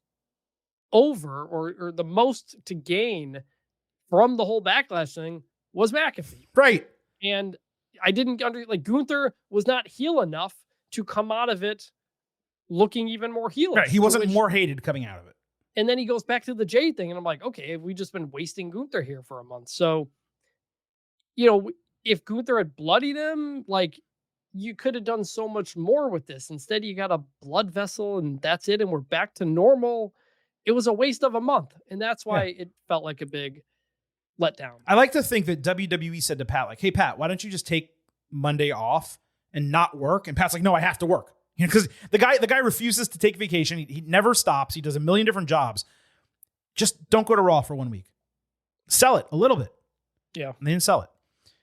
over or the most to gain from the whole Backlash thing was McAfee. Right. And I didn't Gunther was not heel enough to come out of it looking even more heelish. Right. He wasn't more hated coming out of it. And then he goes back to the Jay thing, and I'm like, okay, have we just been wasting Gunther here for a month? So, if Gunther had bloodied him, you could have done so much more with this. Instead, you got a blood vessel, and that's it, and we're back to normal. It was a waste of a month, and that's why it felt like a big letdown. I like to think that WWE said to Pat, hey, Pat, why don't you just take Monday off and not work? And Pat's like, no, I have to work. Because the guy refuses to take vacation. He never stops. He does a million different jobs. Just don't go to Raw for 1 week. Sell it a little bit. Yeah. And they didn't sell it.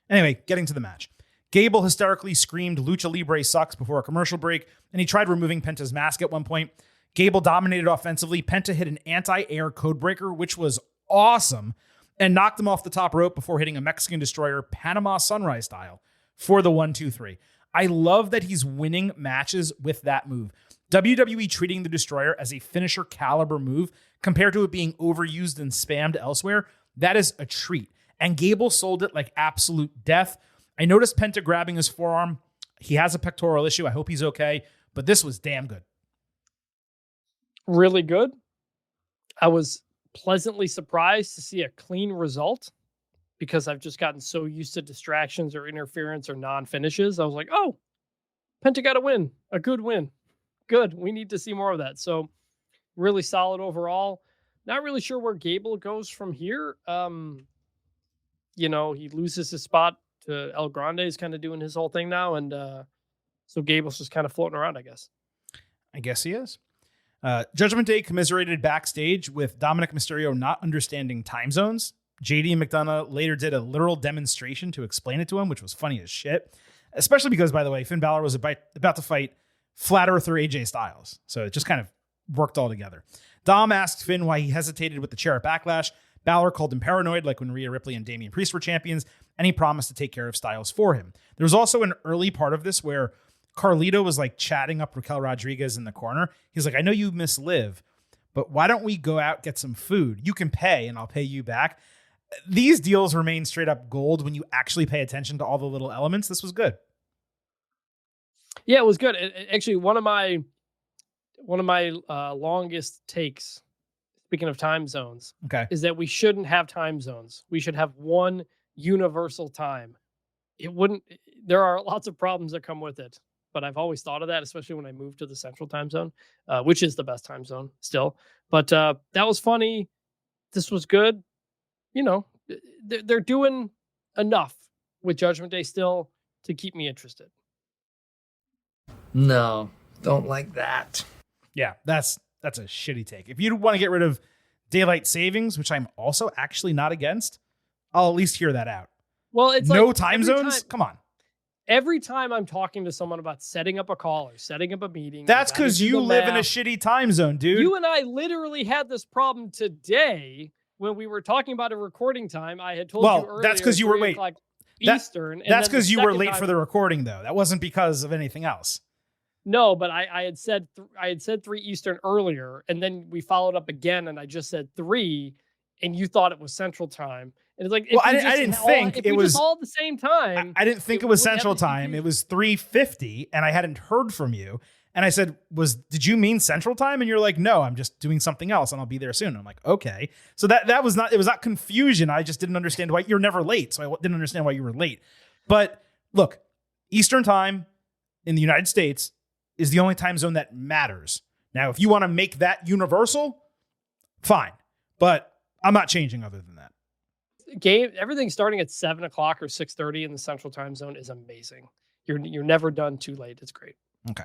Anyway, getting to the match. Gable hysterically screamed Lucha Libre sucks before a commercial break, and he tried removing Penta's mask at one point. Gable dominated offensively. Penta hit an anti-air codebreaker, which was awesome, and knocked him off the top rope before hitting a Mexican Destroyer Panama Sunrise style for the 1-2-3. I love that he's winning matches with that move. WWE treating the Destroyer as a finisher caliber move compared to it being overused and spammed elsewhere. That is a treat. And Gable sold it like absolute death. I noticed Penta grabbing his forearm. He has a pectoral issue. I hope he's okay. But this was damn good. Really good. I was pleasantly surprised to see a clean result, because I've just gotten so used to distractions or interference or non-finishes. I was like, oh, Penta got a win, a good win. Good. We need to see more of that. So really solid overall. Not really sure where Gable goes from here. He loses his spot to El Grande. He's kind of doing his whole thing now. And so Gable's just kind of floating around, I guess. I guess he is. Judgment Day commiserated backstage with Dominic Mysterio not understanding time zones. JD McDonough later did a literal demonstration to explain it to him, which was funny as shit. Especially because, by the way, Finn Balor was about to fight Flat Earther AJ Styles. So it just kind of worked all together. Dom asked Finn why he hesitated with the chair at Backlash. Balor called him paranoid, like when Rhea Ripley and Damian Priest were champions, and he promised to take care of Styles for him. There was also an early part of this where Carlito was chatting up Raquel Rodriguez in the corner. He's like, I know you miss Liv, but why don't we go out, get some food? You can pay and I'll pay you back. These deals remain straight up gold when you actually pay attention to all the little elements. This was good. Yeah, it was good. Actually, one of my longest takes, speaking of time zones, is that we shouldn't have time zones. We should have one universal time. There are lots of problems that come with it, but I've always thought of that, especially when I moved to the Central time zone, which is the best time zone still. But that was funny. This was good. They're doing enough with Judgment Day still to keep me interested. No, don't like that. Yeah, that's a shitty take. If you want to get rid of daylight savings, which I'm also actually not against, I'll at least hear that out. Well, it's no time zones? Come on. Every time I'm talking to someone about setting up a call or setting up a meeting. That's because you live in a shitty time zone, dude. You and I literally had this problem today when we were talking about a recording time. I had told you earlier. That's because you were late. Eastern. That's because you were late for the recording, though. That wasn't because of anything else. No, but I had said 3 Eastern earlier, and then we followed up again, and I just said 3, and you thought it was Central Time, And it's like, Well, I didn't think it was all at the same time. I didn't think it was Central Time. It was 3:50, and I hadn't heard from you. And I said, did you mean Central Time? And you're like, no, I'm just doing something else and I'll be there soon. I'm like, okay. So it was not confusion. I just didn't understand why you're never late. So I didn't understand why you were late. But look, Eastern Time in the United States is the only time zone that matters. Now, if you want to make that universal, fine. But I'm not changing other than that. Everything starting at 7 o'clock or 6:30 in the Central Time Zone is amazing. You're never done too late. It's great. Okay.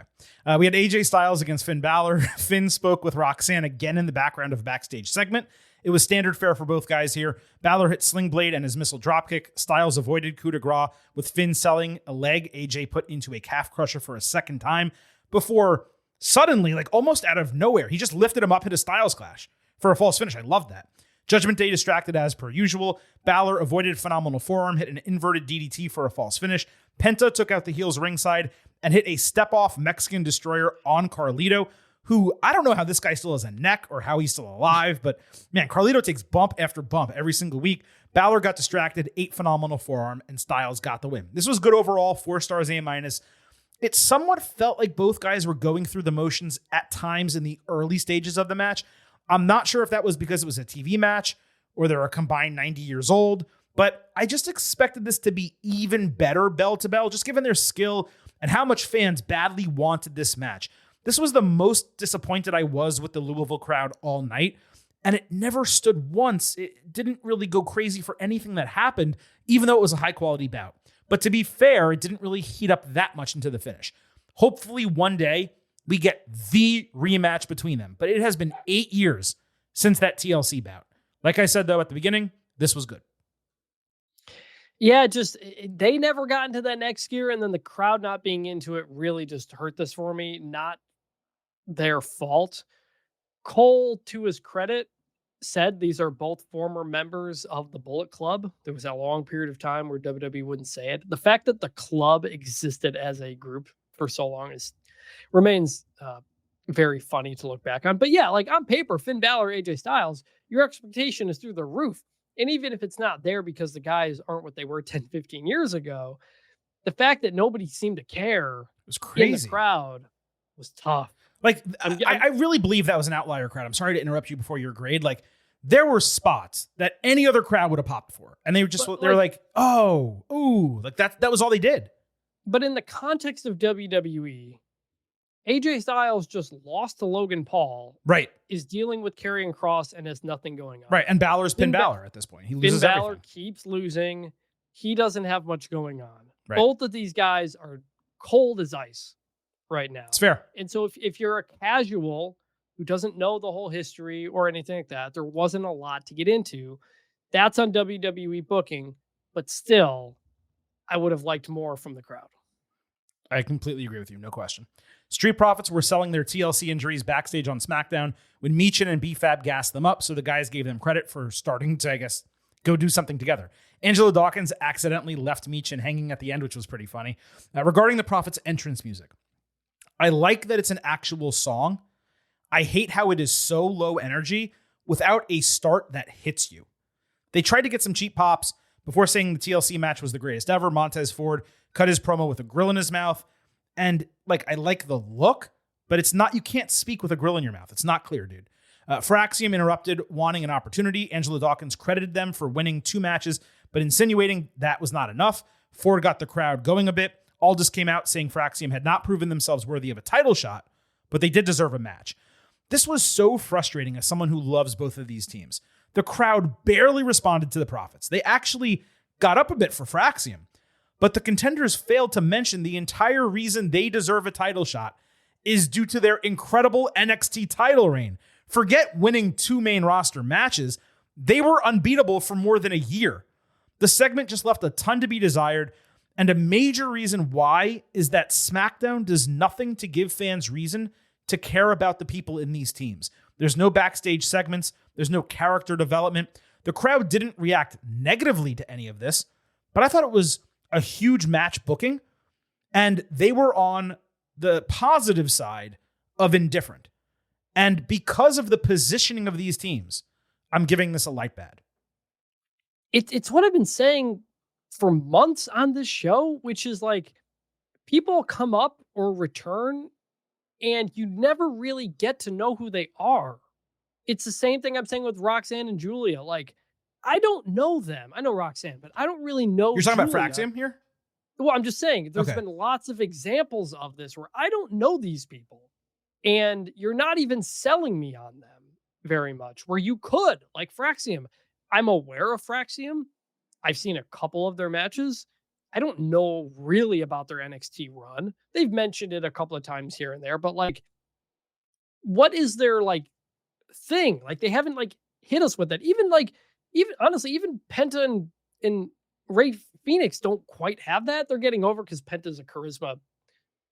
We had AJ Styles against Finn Balor. Finn spoke with Roxanne again in the background of a backstage segment. It was standard fare for both guys here. Balor hit Sling Blade and his missile dropkick. Styles avoided coup de grace with Finn selling a leg AJ put into a calf crusher for a second time before suddenly, like almost out of nowhere, he just lifted him up, hit a Styles clash for a false finish. I love that. Judgment Day distracted as per usual. Balor avoided phenomenal forearm, hit an inverted DDT for a false finish. Penta took out the heels ringside and hit a step-off Mexican destroyer on Carlito, who I don't know how this guy still has a neck or how he's still alive, but man, Carlito takes bump after bump every single week. Balor got distracted, 8 phenomenal forearm, and Styles got the win. This was good overall, 4 stars A-. It somewhat felt like both guys were going through the motions at times in the early stages of the match. I'm not sure if that was because it was a TV match or they're a combined 90 years old, but I just expected this to be even better bell to bell, just given their skill and how much fans badly wanted this match. This was the most disappointed I was with the Louisville crowd all night, and it never stood once. It didn't really go crazy for anything that happened, even though it was a high-quality bout. But to be fair, it didn't really heat up that much into the finish. Hopefully one day we get the rematch between them. But it has been 8 years since that TLC bout. Like I said, though, at the beginning, this was good. Yeah, they never got into that next gear, and then the crowd not being into it really just hurt this for me. Not their fault. Cole, to his credit, said these are both former members of the Bullet Club. There was a long period of time where WWE wouldn't say it. The fact that the club existed as a group for so long remains very funny to look back on. But yeah, like on paper, Finn Balor, AJ Styles, your expectation is through the roof. And even if it's not there because the guys aren't what they were 10, 15 years ago, the fact that nobody seemed to care was crazy. In the crowd was tough. Like, I really believe that was an outlier crowd. I'm sorry to interrupt you before your grade. Like, there were spots that any other crowd would have popped for. And they were just, they're like, oh, ooh, like that was all they did. But in the context of WWE, AJ Styles just lost to Logan Paul. Right. Is dealing with Karrion Kross and has nothing going on. Right. And Balor's Finn Balor at this point. He loses Finn Balor everything. Keeps losing. He doesn't have much going on. Right. Both of these guys are cold as ice right now. It's fair. And so if you're a casual who doesn't know the whole history or anything like that, there wasn't a lot to get into. That's on WWE booking. But still, I would have liked more from the crowd. I completely agree with you. No question. Street Profits were selling their TLC injuries backstage on SmackDown when Meechin and B-Fab gassed them up, so the guys gave them credit for starting to, I guess, go do something together. Angelo Dawkins accidentally left Meechin hanging at the end, which was pretty funny. Regarding the Profits' entrance music, I like that it's an actual song. I hate how it is so low energy without a start that hits you. They tried to get some cheap pops before saying the TLC match was the greatest ever. Montez Ford cut his promo with a grill in his mouth. And I like the look, but it's not, you can't speak with a grill in your mouth. It's not clear, dude. Fraxium interrupted, wanting an opportunity. Angelo Dawkins credited them for winning 2 matches, but insinuating that was not enough. Ford got the crowd going a bit. Aldis came out saying Fraxium had not proven themselves worthy of a title shot, but they did deserve a match. This was so frustrating as someone who loves both of these teams. The crowd barely responded to the Profits. They actually got up a bit for Fraxium. But the contenders failed to mention the entire reason they deserve a title shot is due to their incredible NXT title reign. Forget winning 2 main roster matches. They were unbeatable for more than a year. The segment just left a ton to be desired, and a major reason why is that SmackDown does nothing to give fans reason to care about the people in these teams. There's no backstage segments. There's no character development. The crowd didn't react negatively to any of this, but I thought it was a huge match booking, and they were on the positive side of indifferent. And because of the positioning of these teams, I'm giving this a light bad. it's what I've been saying for months on this show, which is like people come up or return and you never really get to know who they are. It's the same thing I'm saying with Roxanne and Julia. Like, I don't know them. I know Roxanne, but I don't really know You're talking Julia. about Fraxium here? Well, I'm just saying there's Okay. been lots of examples of this where I don't know these people. And you're not even selling me on them very much, where you could, like Fraxium. I'm aware of Fraxium. I've seen a couple of their matches. I don't know really about their NXT run. They've mentioned it a couple of times here and there, but like, what is their like thing? Like, they haven't like hit us with that. Even honestly, even Penta and Ray Phoenix don't quite have that. They're getting over because Penta's a charisma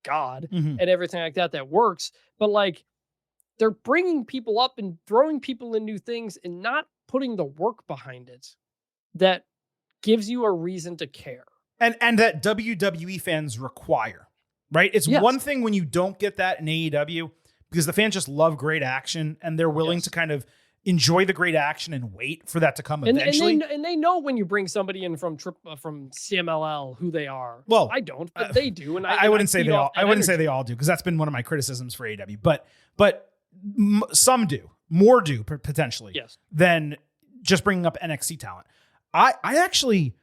god and everything like that works. But like, they're bringing people up and throwing people in new things and not putting the work behind it that gives you a reason to care. And that WWE fans require, right? It's one thing when you don't get that in AEW because the fans just love great action and they're willing to kind of enjoy the great action and wait for that to come eventually. And they know when you bring somebody in from CMLL who they are. Well, I don't, but they do. And I wouldn't say they all. I wouldn't say they all do because that's been one of my criticisms for AEW. But some do, more do potentially. Yes. Than just bringing up NXT talent. I actually.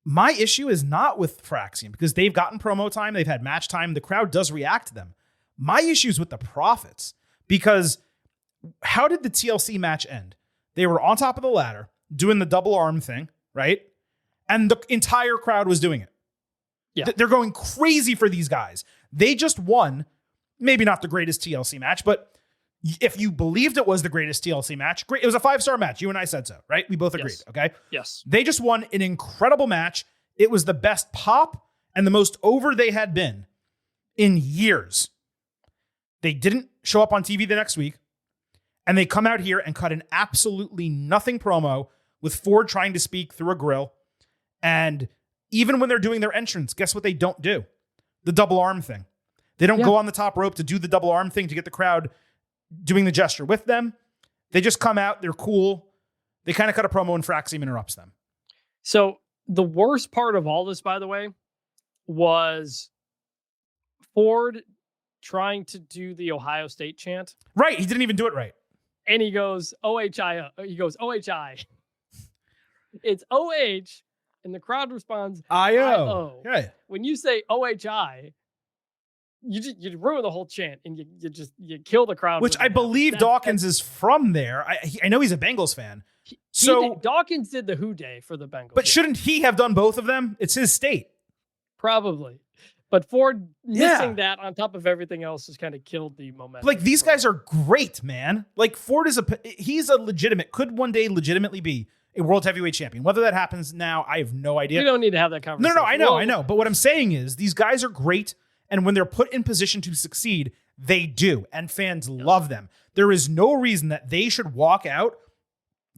My issue is not with Fraxium because they've gotten promo time. They've had match time. The crowd does react to them. My issue is with the Profits because how did the TLC match end? They were on top of the ladder doing the double arm thing, right? And the entire crowd was doing it. Yeah. They're going crazy for these guys. They just won, maybe not the greatest TLC match, but if you believed it was the greatest TLC match, great. It was a 5-star match. You and I said so, right? We both agreed. Yes. Okay. Yes. They just won an incredible match. It was the best pop and the most over they had been in years. They didn't show up on TV the next week. And they come out here and cut an absolutely nothing promo with Ford trying to speak through a grill. And even when they're doing their entrance, guess what they don't do? The double arm thing. They don't go on the top rope to do the double arm thing to get the crowd doing the gesture with them. They just come out. They're cool. They kind of cut a promo and Fraxium interrupts them. So the worst part of all this, by the way, was Ford trying to do the Ohio State chant. Right. He didn't even do it right. And he goes, OHI. He goes, OHI. It's OH. And the crowd responds, IO. Right. When you say OHI, you ruin the whole chant and you kill the crowd. Which I believe Dawkins is from there. I know he's a Bengals fan. Dawkins did the Who Day for the Bengals. But shouldn't he have done both of them? It's his state. Probably. But Ford missing that on top of everything else has kind of killed the momentum. Like, these guys are great, man. Like, Ford he's a legitimate, could one day legitimately be a world heavyweight champion. Whether that happens now, I have no idea. We don't need to have that conversation. No, I know. But what I'm saying is these guys are great. And when they're put in position to succeed, they do. And fans love them. There is no reason that they should walk out.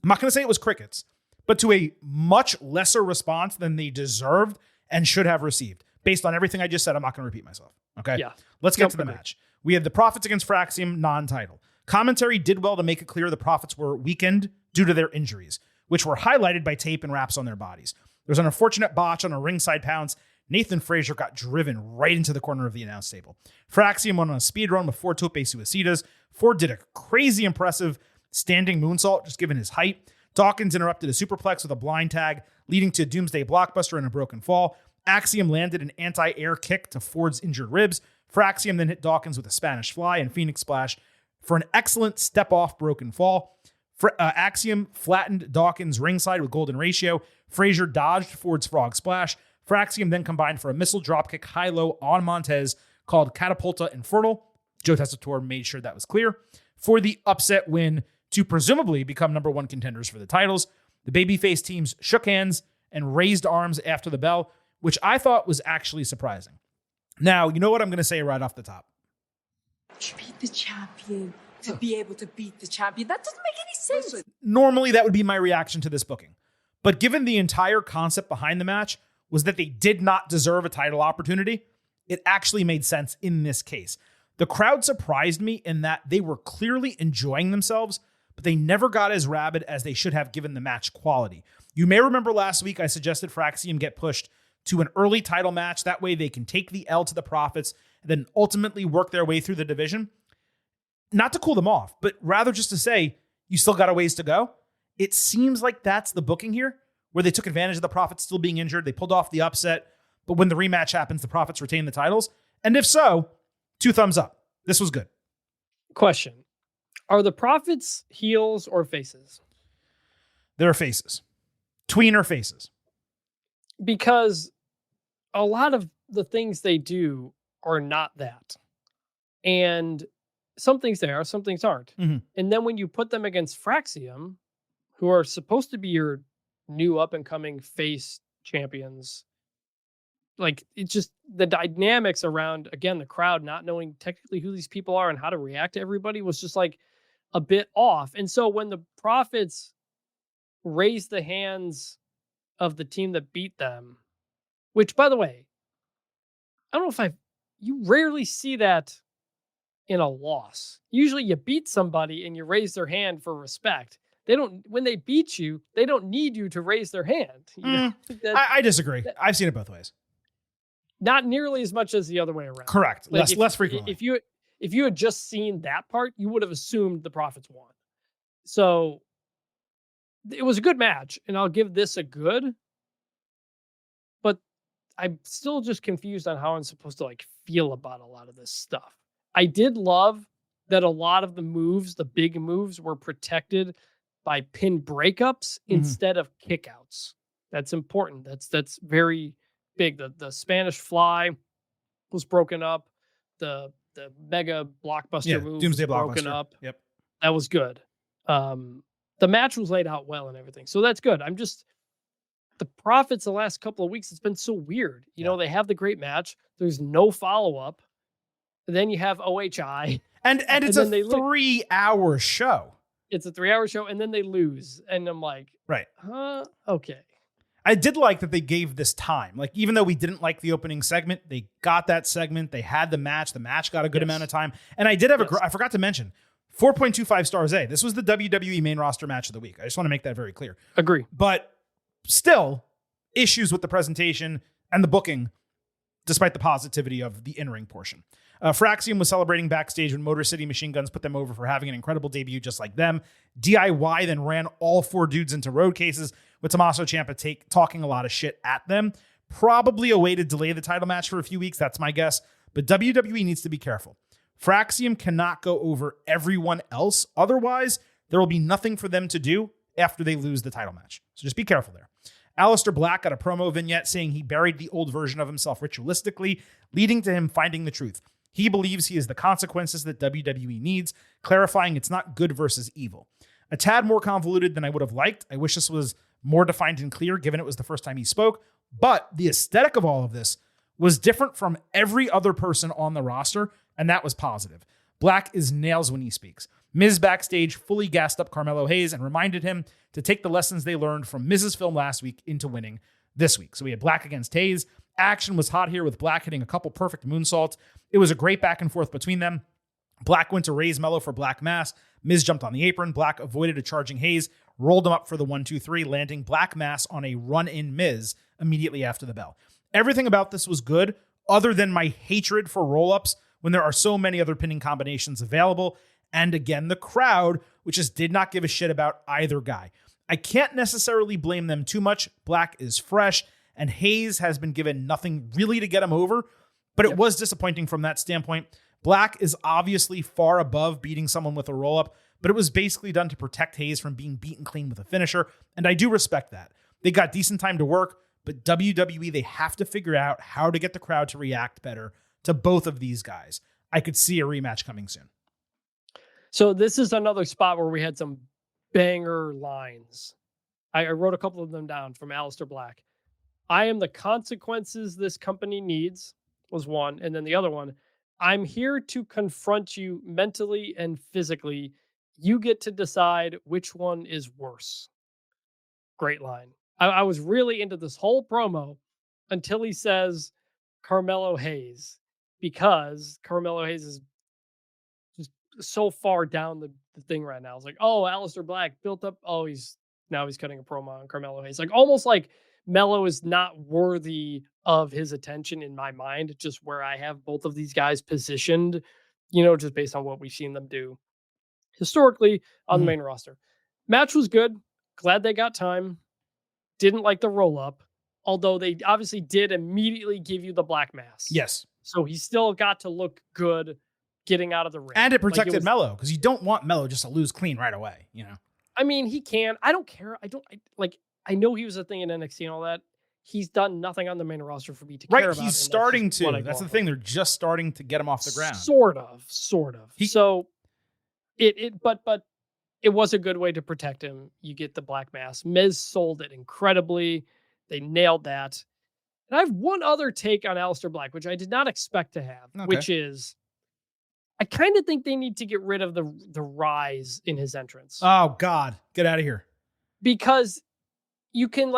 I'm not going to say it was crickets, but to a much lesser response than they deserved and should have received. Based on everything I just said, I'm not going to repeat myself. Okay? Yeah. Let's get to the match. We had the Profits against Fraxium, non-title. Commentary did well to make it clear the Profits were weakened due to their injuries, which were highlighted by tape and wraps on their bodies. There was an unfortunate botch on a ringside pounce. Nathan Frazier got driven right into the corner of the announce table. Fraxium went on a speed run with 4 tope suicidas. Ford did a crazy impressive standing moonsault, just given his height. Dawkins interrupted a superplex with a blind tag, leading to a Doomsday Blockbuster and a broken fall. Axiom landed an anti-air kick to Ford's injured ribs. Fraxium then hit Dawkins with a Spanish fly and Phoenix Splash for an excellent step-off broken fall. Axiom flattened Dawkins ringside with golden ratio. Frazier dodged Ford's frog splash. Fraxium then combined for a missile dropkick high-low on Montez called Catapulta Infernal. Joe Tessitore made sure that was clear. For the upset win to presumably become number 1 contenders for the titles. The babyface teams shook hands and raised arms after the bell, which I thought was actually surprising. Now, you know what I'm going to say right off the top? To beat the champion, to be able to beat the champion. That doesn't make any sense. Normally, that would be my reaction to this booking. But given the entire concept behind the match was that they did not deserve a title opportunity, it actually made sense in this case. The crowd surprised me in that they were clearly enjoying themselves, but they never got as rabid as they should have given the match quality. You may remember last week I suggested Fraxium get pushed to an early title match. That way they can take the L to the Profits and then ultimately work their way through the division. Not to cool them off, but rather just to say, you still got a ways to go. It seems like that's the booking here, where they took advantage of the Profits still being injured. They pulled off the upset, but when the rematch happens, the Profits retain the titles. And if so, 2 thumbs up. This was good. Question. Are the Profits heels or faces? They're faces. Tweener faces. Because a lot of the things they do are not that. And some things they are, some things aren't. Mhm. And then when you put them against Fraxium, who are supposed to be your new up and coming face champions, like it's just the dynamics around, again, the crowd not knowing technically who these people are and how to react to everybody was just like a bit off. And so when the Profits raised the hands of the team that beat them, which by the way, I don't know if you rarely see that in a loss. Usually you beat somebody and you raise their hand for respect. When they beat you, they don't need you to raise their hand. You know? I disagree. I've seen it both ways. Not nearly as much as the other way around. Correct. Like Less frequently. If you had just seen that part, you would have assumed the Profits won. So it was a good match, and I'll give this a good. But I'm still just confused on how I'm supposed to like feel about a lot of this stuff. I did love that a lot of the moves, the big moves, were protected by pin breakups instead of kickouts. That's important. That's very big. The Spanish Fly was broken up. The mega blockbuster move Doomsday was broken Blockbuster. up. Yep. That was good. The match was laid out well and everything. So that's good. The Profits the last couple of weeks, it's been so weird. You know, they have the great match. There's no follow-up. Then you have OHI. And it's a 3-hour show. It's a 3-hour show, and then they lose. And I'm like, right. Okay. I did like that they gave this time. Like, even though we didn't like the opening segment, they got that segment. They had the match. The match got a good amount of time. And I did have I forgot to mention, 4.25 stars A. This was the WWE main roster match of the week. I just want to make that very clear. Agree. But still, issues with the presentation and the booking, despite the positivity of the in-ring portion. Fraxium was celebrating backstage when Motor City Machine Guns put them over for having an incredible debut just like them. DIY then ran all 4 dudes into road cases, with Tommaso Ciampa talking a lot of shit at them. Probably a way to delay the title match for a few weeks, that's my guess. But WWE needs to be careful. Fraxium cannot go over everyone else. Otherwise, there will be nothing for them to do after they lose the title match. So just be careful there. Aleister Black got a promo vignette saying he buried the old version of himself ritualistically, leading to him finding the truth. He believes he is the consequences that WWE needs, clarifying it's not good versus evil. A tad more convoluted than I would have liked. I wish this was more defined and clear, given it was the first time he spoke. But the aesthetic of all of this was different from every other person on the roster, and that was positive. Black is nails when he speaks. Miz backstage fully gassed up Carmelo Hayes and reminded him to take the lessons they learned from Miz's film last week into winning this week. So we had Black against Hayes. Action was hot here with Black hitting a couple perfect moonsaults. It was a great back and forth between them. Black went to raise Mello for Black Mass. Miz jumped on the apron. Black avoided a charging Hayes, rolled him up for the 1-2-3, landing Black Mass on a run-in Miz immediately after the bell. Everything about this was good, other than my hatred for roll-ups when there are so many other pinning combinations available. And again, the crowd, which just did not give a shit about either guy. I can't necessarily blame them too much. Black is fresh, and Hayes has been given nothing really to get him over, but it was disappointing from that standpoint. Black is obviously far above beating someone with a roll-up, but it was basically done to protect Hayes from being beaten clean with a finisher, and I do respect that. They got decent time to work, but WWE, they have to figure out how to get the crowd to react better to both of these guys. I could see a rematch coming soon. So this is another spot where we had some banger lines. I wrote a couple of them down from Aleister Black. I am the consequences this company needs was one. And then the other one, I'm here to confront you mentally and physically. You get to decide which one is worse. Great line. I was really into this whole promo until he says Carmelo Hayes, because Carmelo Hayes is just so far down the thing right now. It's like, oh, Aleister Black built up. Oh, he's Now he's cutting a promo on Carmelo Hayes. Like almost like Melo is not worthy of his attention in my mind, just where I have both of these guys positioned, just based on what we've seen them do historically on the main roster. Match was good. Glad they got time. Didn't like the roll up, although they obviously did immediately give you the black mass. Yes. So he still got to look good getting out of the ring. And it protected Melo because you don't want Melo just to lose clean right away, I mean, he can. I don't care. I know he was a thing in NXT and all that. He's done nothing on the main roster for me to care about. Right, he's starting to. That's the thing. They're just starting to get him off the ground. Sort of. So but it was a good way to protect him. You get the black mass. Miz sold it incredibly. They nailed that. And I have one other take on Aleister Black, which I did not expect to have, which is I kind of think they need to get rid of the rise in his entrance. Oh God, get out of here. Because you can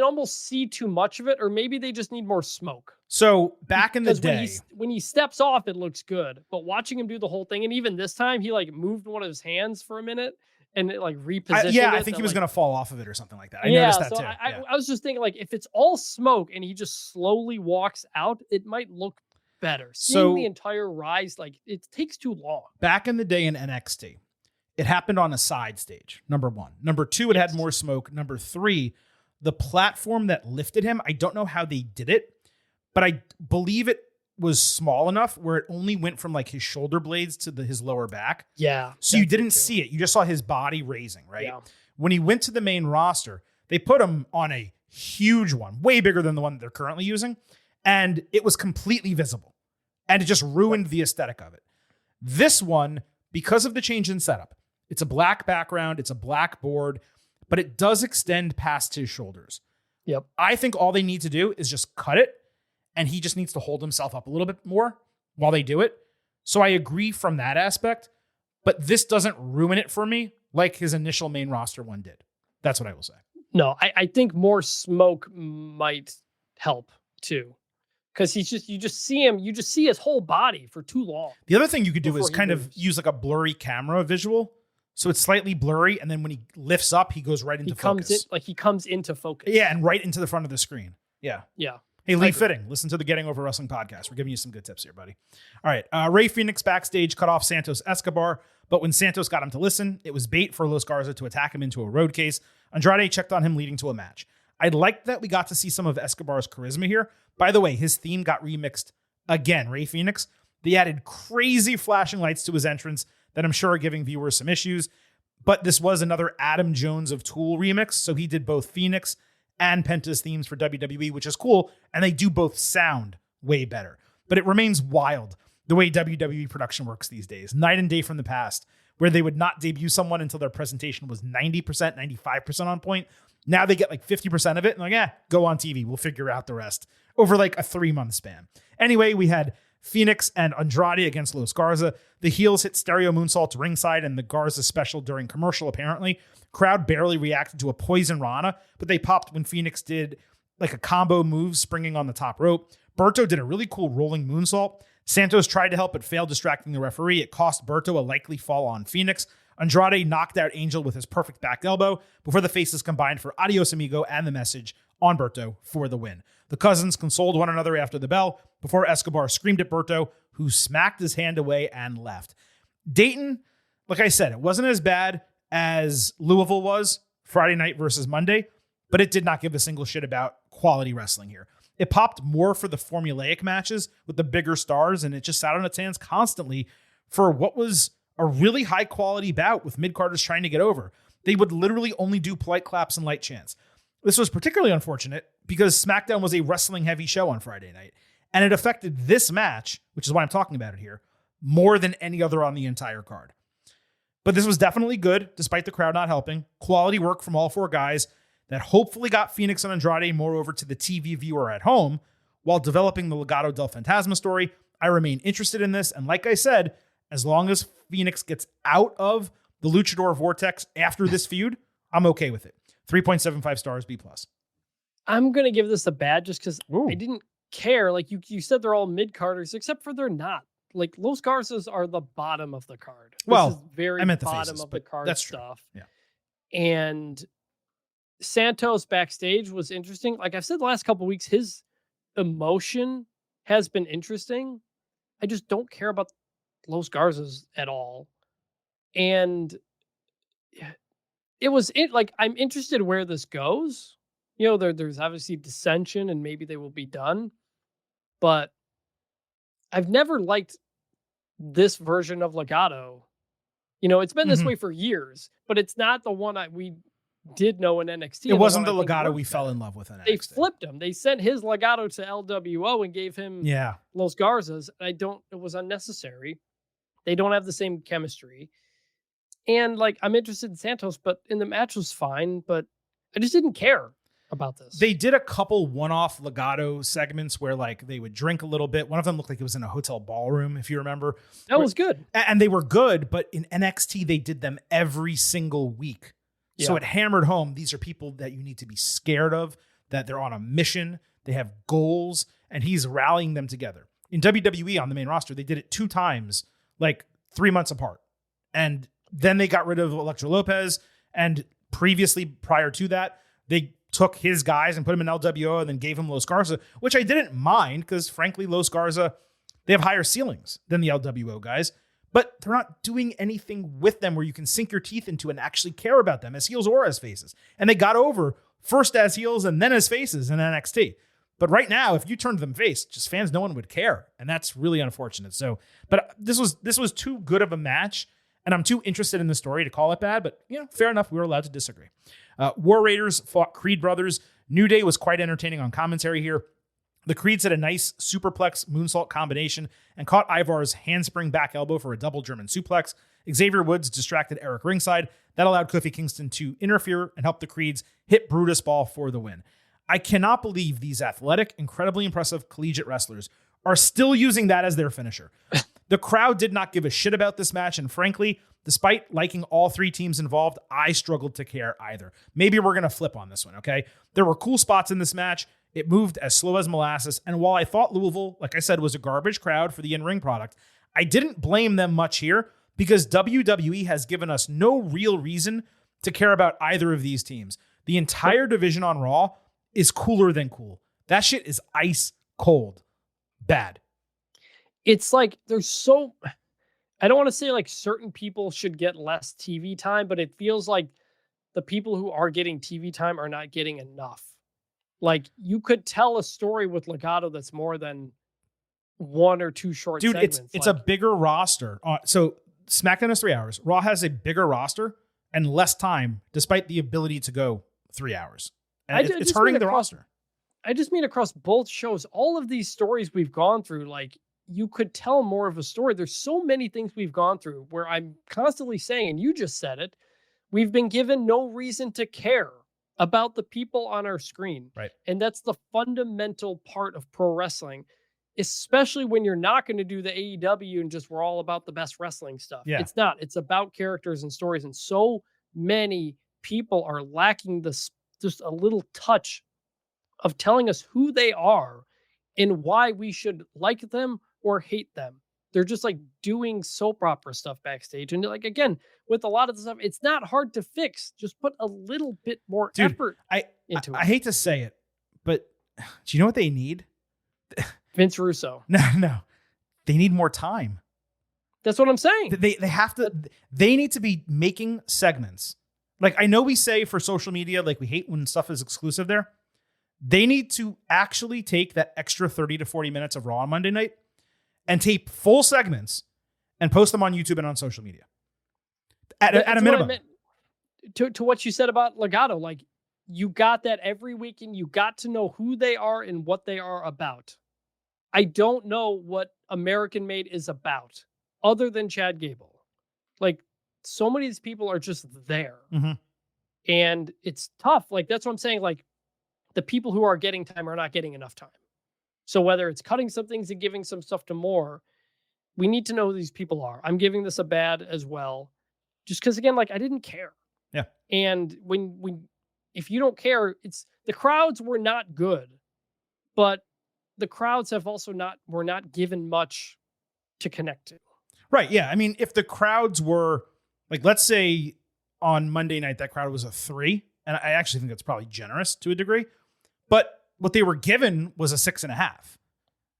almost see too much of it, or maybe they just need more smoke. So back in the day, when he steps off, it looks good. But watching him do the whole thing, and even this time, he moved one of his hands for a minute and it repositioned. I think he was going to fall off of it or something like that. I noticed that too. I was just thinking, if it's all smoke and he just slowly walks out, it might look better. Seeing the entire rise, it takes too long. Back in the day in NXT, it happened on a side stage. Number one. Number two, it had more smoke. Number three, the platform that lifted him, I don't know how they did it, but I believe it was small enough where it only went from his shoulder blades to his lower back. Yeah. So you didn't see it. You just saw his body raising, right? Yeah. When he went to the main roster, they put him on a huge one, way bigger than the one that they're currently using. And it was completely visible. And it just ruined the aesthetic of it. This one, because of the change in setup, it's a black background, it's a black board, but it does extend past his shoulders. Yep. I think all they need to do is just cut it, and he just needs to hold himself up a little bit more while they do it. So I agree from that aspect, but this doesn't ruin it for me like his initial main roster one did. That's what I will say. No, I think more smoke might help too. Because you just see his whole body for too long. The other thing you could do is kind of use a blurry camera visual. So it's slightly blurry, and then when he lifts up, he goes right into focus. He comes into focus. Yeah, and right into the front of the screen. Yeah. Yeah. Hey, Lee Fitting, listen to the Getting Over Wrestling podcast. We're giving you some good tips here, buddy. All right. Rey Fenix backstage cut off Santos Escobar, but when Santos got him to listen, it was bait for Los Garza to attack him into a road case. Andrade checked on him, leading to a match. I liked that we got to see some of Escobar's charisma here. By the way, his theme got remixed again. Rey Fenix. They added crazy flashing lights to his entrance that I'm sure are giving viewers some issues. But this was another Adam Jones of Tool remix. So he did both Phoenix and Penta's themes for WWE, which is cool. And they do both sound way better. But it remains wild the way WWE production works these days. Night and day from the past, where they would not debut someone until their presentation was 90%, 95% on point. Now they get 50% of it and go on TV. We'll figure out the rest over a 3-month span. Anyway, we had Phoenix and Andrade against Los Garza. The heels hit stereo moonsaults ringside and the Garza special during commercial, apparently. Crowd barely reacted to a poison Rana, but they popped when Phoenix did a combo move springing on the top rope. Berto did a really cool rolling moonsault. Santos tried to help but failed, distracting the referee. It cost Berto a likely fall on Phoenix. Andrade knocked out Angel with his perfect back elbow before the faces combined for Adios Amigo and the message on Berto for the win. The cousins consoled one another after the bell before Escobar screamed at Berto, who smacked his hand away and left. Dayton, like I said, it wasn't as bad as Louisville was Friday night versus Monday, but it did not give a single shit about quality wrestling here. It popped more for the formulaic matches with the bigger stars, and it just sat on its hands constantly for what was a really high quality bout with mid-carders trying to get over. They would literally only do polite claps and light chants. This was particularly unfortunate because SmackDown was a wrestling heavy show on Friday night, and it affected this match, which is why I'm talking about it here, more than any other on the entire card. But this was definitely good, despite the crowd not helping. Quality work from all four guys that hopefully got Phoenix and Andrade more over to the TV viewer at home while developing the Legado del Fantasma story. I remain interested in this, and like I said, as long as Phoenix gets out of the Luchador Vortex after this feud, I'm okay with it. 3.75 stars, B+. I'm going to give this a bad just because I didn't care. You said they're all mid-carders, except for they're not. Los Garzas are the bottom of the card. This is very I meant the bottom faces, of the card that's stuff. True. Yeah. And Santos backstage was interesting. Like I've said the last couple of weeks, his emotion has been interesting. I just don't care about Los Garzas at all. And like I'm interested where this goes. There's obviously dissension and maybe they will be done. But I've never liked this version of Legado. It's been this way for years, but it's not the one we did know in NXT. It wasn't the Legado we fell in love with in NXT. They flipped him. They sent his Legado to LWO and gave him Los Garzas. It was unnecessary. They don't have the same chemistry. And like, I'm interested in Santos, but in the match was fine, but I just didn't care about this. They did a couple one-off Legado segments where like they would drink a little bit. One of them looked like it was in a hotel ballroom, if you remember. That was good. And they were good, but in NXT, they did them every single week. So it hammered home, these are people that you need to be scared of, that they're on a mission, they have goals, and he's rallying them together. In WWE on the main roster, they did it 2 times, like 3 months apart. And then they got rid of Elektra Lopez. And previously, prior to that, they took his guys and put him in LWO and then gave him Los Garza, which I didn't mind because, frankly, Los Garza, they have higher ceilings than the LWO guys. But they're not doing anything with them where you can sink your teeth into and actually care about them as heels or as faces. And they got over first as heels and then as faces in NXT. But right now, if you turned them face, just fans, no one would care. And that's really unfortunate. So, but this was too good of a match. And I'm too interested in the story to call it bad, but fair enough. We were allowed to disagree. War Raiders fought Creed Brothers. New Day was quite entertaining on commentary here. The Creeds had a nice superplex moonsault combination and caught Ivar's handspring back elbow for a double German suplex. Xavier Woods distracted Eric ringside. That allowed Kofi Kingston to interfere and help the Creeds hit Brutus Ball for the win. I cannot believe these athletic, incredibly impressive collegiate wrestlers are still using that as their finisher. The crowd did not give a shit about this match, and frankly, despite liking all 3 teams involved, I struggled to care either. Maybe we're going to flip on this one, okay? There were cool spots in this match. It moved as slow as molasses, and while I thought Louisville, like I said, was a garbage crowd for the in-ring product, I didn't blame them much here because WWE has given us no real reason to care about either of these teams. The entire division on Raw is cooler than cool. That shit is ice cold. Bad. It's like I don't want to say like certain people should get less TV time, but it feels like the people who are getting TV time are not getting enough. Like you could tell a story with Legado that's more than 1 or 2 short segments. It's a bigger roster. So SmackDown is 3 hours. Raw has a bigger roster and less time, despite the ability to go 3 hours. And it's hurting the roster. I just mean across both shows, all of these stories we've gone through, like you could tell more of a story. There's so many things we've gone through where I'm constantly saying, and you just said it, we've been given no reason to care about the people on our screen. Right. And that's the fundamental part of pro wrestling, especially when you're not going to do the AEW and just we're all about the best wrestling stuff. Yeah. It's not. It's about characters and stories. And so many people are lacking this just a little touch of telling us who they are and why we should like them or hate them. They're just like doing soap opera stuff backstage. And like, again, with a lot of the stuff, it's not hard to fix. Just put a little bit more effort into it. I hate to say it, but do you know what they need? Vince Russo. No. They need more time. That's what I'm saying. They need to be making segments. Like, I know we say for social media, like we hate when stuff is exclusive there. They need to actually take that extra 30 to 40 minutes of Raw on Monday night and tape full segments and post them on YouTube and on social media. At a minimum. To what you said about Legado, like you got that every week and you got to know who they are and what they are about. I don't know what American Made is about other than Chad Gable. Like so many of these people are just there. Mm-hmm. And it's tough. Like that's what I'm saying. Like the people who are getting time are not getting enough time. So whether it's cutting some things and giving some stuff to more, we need to know who these people are. I'm giving this a bad as well. Just because, again, like I didn't care. Yeah. And if you don't care, the crowds were not good, but the crowds have also were not given much to connect to. Right. Yeah. I mean, if the crowds were like, let's say on Monday night, that crowd was a 3 and I actually think that's probably generous to a degree, but what they were given was a 6.5.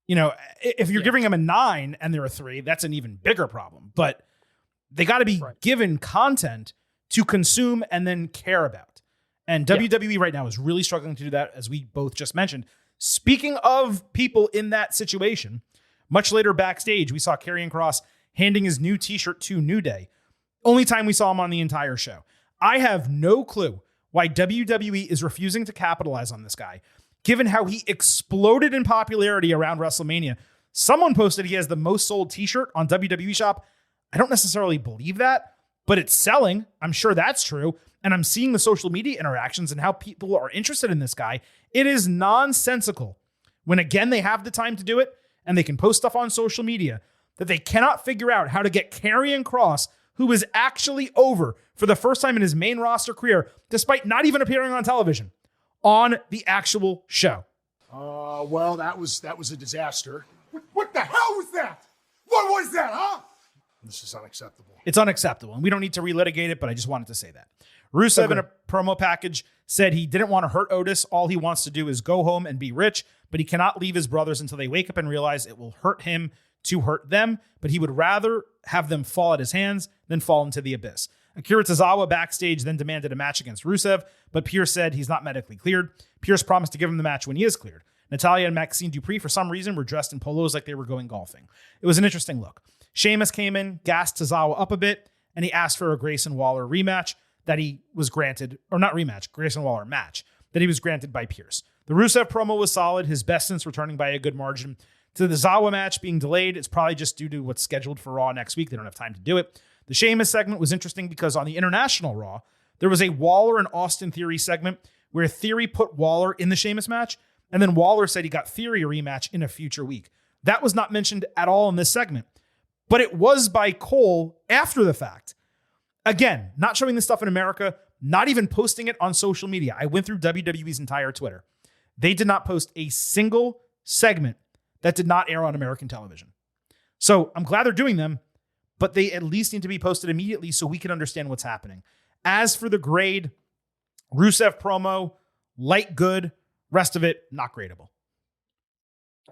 You know, if you're giving them a 9 and they're a 3, that's an even bigger problem. But they got to be given content to consume and then care about. And WWE right now is really struggling to do that, as we both just mentioned. Speaking of people in that situation, much later backstage, we saw Karrion Kross handing his new t-shirt to New Day. Only time we saw him on the entire show. I have no clue why WWE is refusing to capitalize on this guy, given how he exploded in popularity around WrestleMania. Someone posted he has the most sold t-shirt on WWE Shop. I don't necessarily believe that, but it's selling. I'm sure that's true. And I'm seeing the social media interactions and how people are interested in this guy. It is nonsensical when, again, they have the time to do it and they can post stuff on social media, that they cannot figure out how to get Karrion Kross, who is actually over for the first time in his main roster career, despite not even appearing on television, on the actual show. Well, that was a disaster. What the hell was that? What was that, huh? This is unacceptable. It's unacceptable, and we don't need to relitigate it, but I just wanted to say that. Rusev in a promo package said he didn't want to hurt Otis. All he wants to do is go home and be rich, but he cannot leave his brothers until they wake up and realize it will hurt him to hurt them, but he would rather have them fall at his hands than fall into the abyss. Akira Tozawa backstage then demanded a match against Rusev, but Pierce said he's not medically cleared. Pierce promised to give him the match when he is cleared. Natalya and Maxine Dupree, for some reason, were dressed in polos like they were going golfing. It was an interesting look. Sheamus came in, gassed Tozawa up a bit, and he asked for a Grayson Waller rematch that he was granted, or not rematch, Grayson Waller match, that he was granted by Pierce. The Rusev promo was solid, his best since returning by a good margin. To the Zawa match being delayed, it's probably just due to what's scheduled for Raw next week. They don't have time to do it. The Sheamus segment was interesting because on the International Raw, there was a Waller and Austin Theory segment where Theory put Waller in the Sheamus match, and then Waller said he got Theory a rematch in a future week. That was not mentioned at all in this segment, but it was by Cole after the fact. Again, not showing this stuff in America, not even posting it on social media. I went through WWE's entire Twitter. They did not post a single segment that did not air on American television. So I'm glad they're doing them, but they at least need to be posted immediately so we can understand what's happening. As for the grade, Rusev promo, light good, rest of it, not gradable.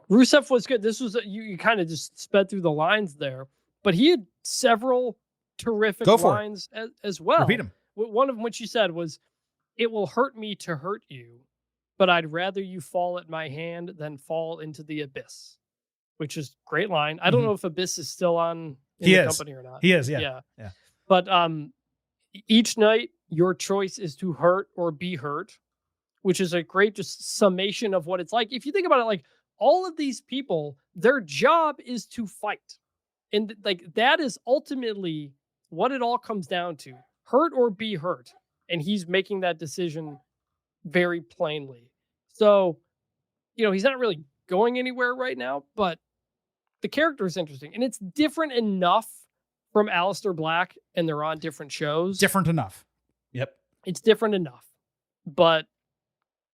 Rusev was good. This was, you kind of just sped through the lines there, but he had several terrific lines as well. Repeat them. One of which you said was, "It will hurt me to hurt you, but I'd rather you fall at my hand than fall into the abyss," which is a great line. I don't know if Abyss is still on in the company or not. He is, yeah. But each night, your choice is to hurt or be hurt, which is a great just summation of what it's like. If you think about it, like all of these people, their job is to fight. And like that is ultimately what it all comes down to. Hurt or be hurt. And he's making that decision very plainly. So, he's not really going anywhere right now, but the character is interesting. And it's different enough from Aleister Black, and they're on different shows. Different enough. Yep. It's different enough. But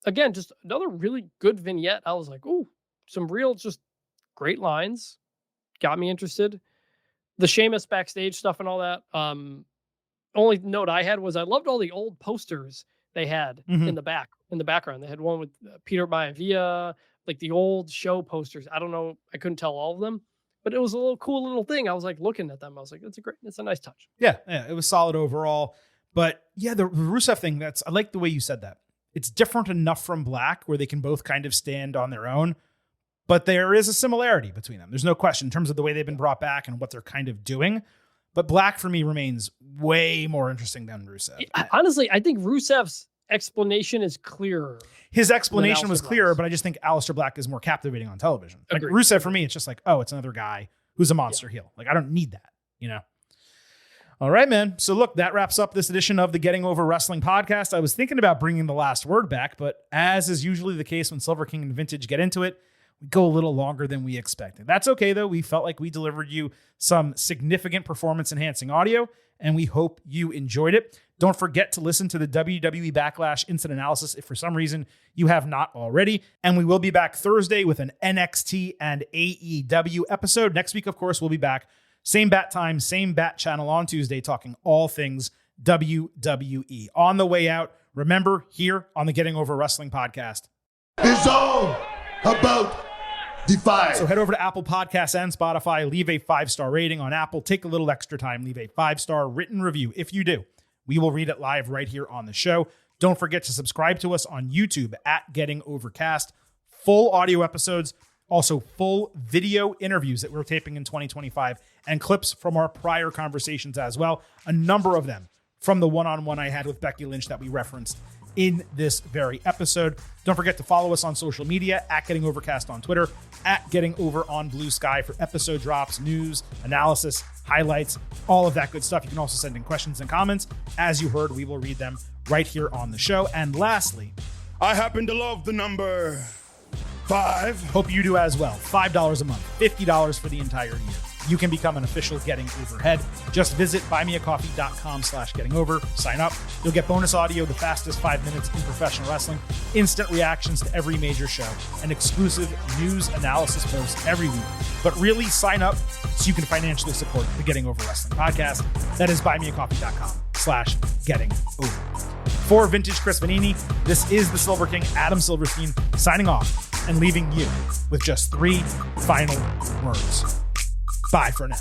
again, just another really good vignette. I was like, ooh, some real just great lines. Got me interested. The Sheamus backstage stuff and all that. Only note I had was I loved all the old posters they had in the background. They had one with Peter Maivia, like the old show posters. I don't know. I couldn't tell all of them, but it was a cool little thing. I was like looking at them. I was like, it's a nice touch. Yeah. It was solid overall. But yeah, the Rusev thing, I like the way you said that. It's different enough from Black where they can both kind of stand on their own, but there is a similarity between them. There's no question in terms of the way they've been brought back and what they're kind of doing. But Black for me remains way more interesting than Rusev. Honestly, I think Rusev's explanation is clearer. His explanation was clearer, but I just think Aleister Black is more captivating on television. Like Rusev for me, it's just like, oh, it's another guy who's a monster heel. Like I don't need that, All right, man. So look, that wraps up this edition of the Getting Over Wrestling podcast. I was thinking about bringing the last word back, but as is usually the case when Silver King and Vintage get into it, we go a little longer than we expected. That's okay, though. We felt like we delivered you some significant performance-enhancing audio, and we hope you enjoyed it. Don't forget to listen to the WWE Backlash Instant Analysis if for some reason you have not already. And we will be back Thursday with an NXT and AEW episode. Next week, of course, we'll be back. Same bat time, same bat channel on Tuesday, talking all things WWE. On the way out, Remember, here on the Getting Over Wrestling podcast, It's all about the five. so head over to Apple Podcasts and Spotify, leave a 5-star rating on Apple, take a little extra time, leave a 5-star written review. If you do, we will read it live right here on the show. Don't forget to subscribe to us on YouTube at Getting Overcast. Full audio episodes, also full video interviews that we're taping in 2025, and clips from our prior conversations as well. A number of them from the one-on-one I had with Becky Lynch that we referenced in this very episode. Don't forget to follow us on social media at Getting Overcast on Twitter, at Getting Over on Blue Sky for episode drops, news, analysis, highlights, all of that good stuff. You can also send in questions and comments. As you heard, we will read them right here on the show. And lastly, I happen to love the number 5. hope you do as well. $5 a month, $50 for the entire year. You can become an official Getting Overhead. Just visit buymeacoffee.com/gettingover. Sign up. You'll get bonus audio, the fastest 5 minutes in professional wrestling, instant reactions to every major show, and exclusive news analysis posts every week. But really sign up so you can financially support the Getting Over Wrestling podcast. That is buymeacoffee.com/gettingover. For Vintage Chris Vanini, this is the Silver King, Adam Silverstein, signing off and leaving you with just 3 final words. Bye for now.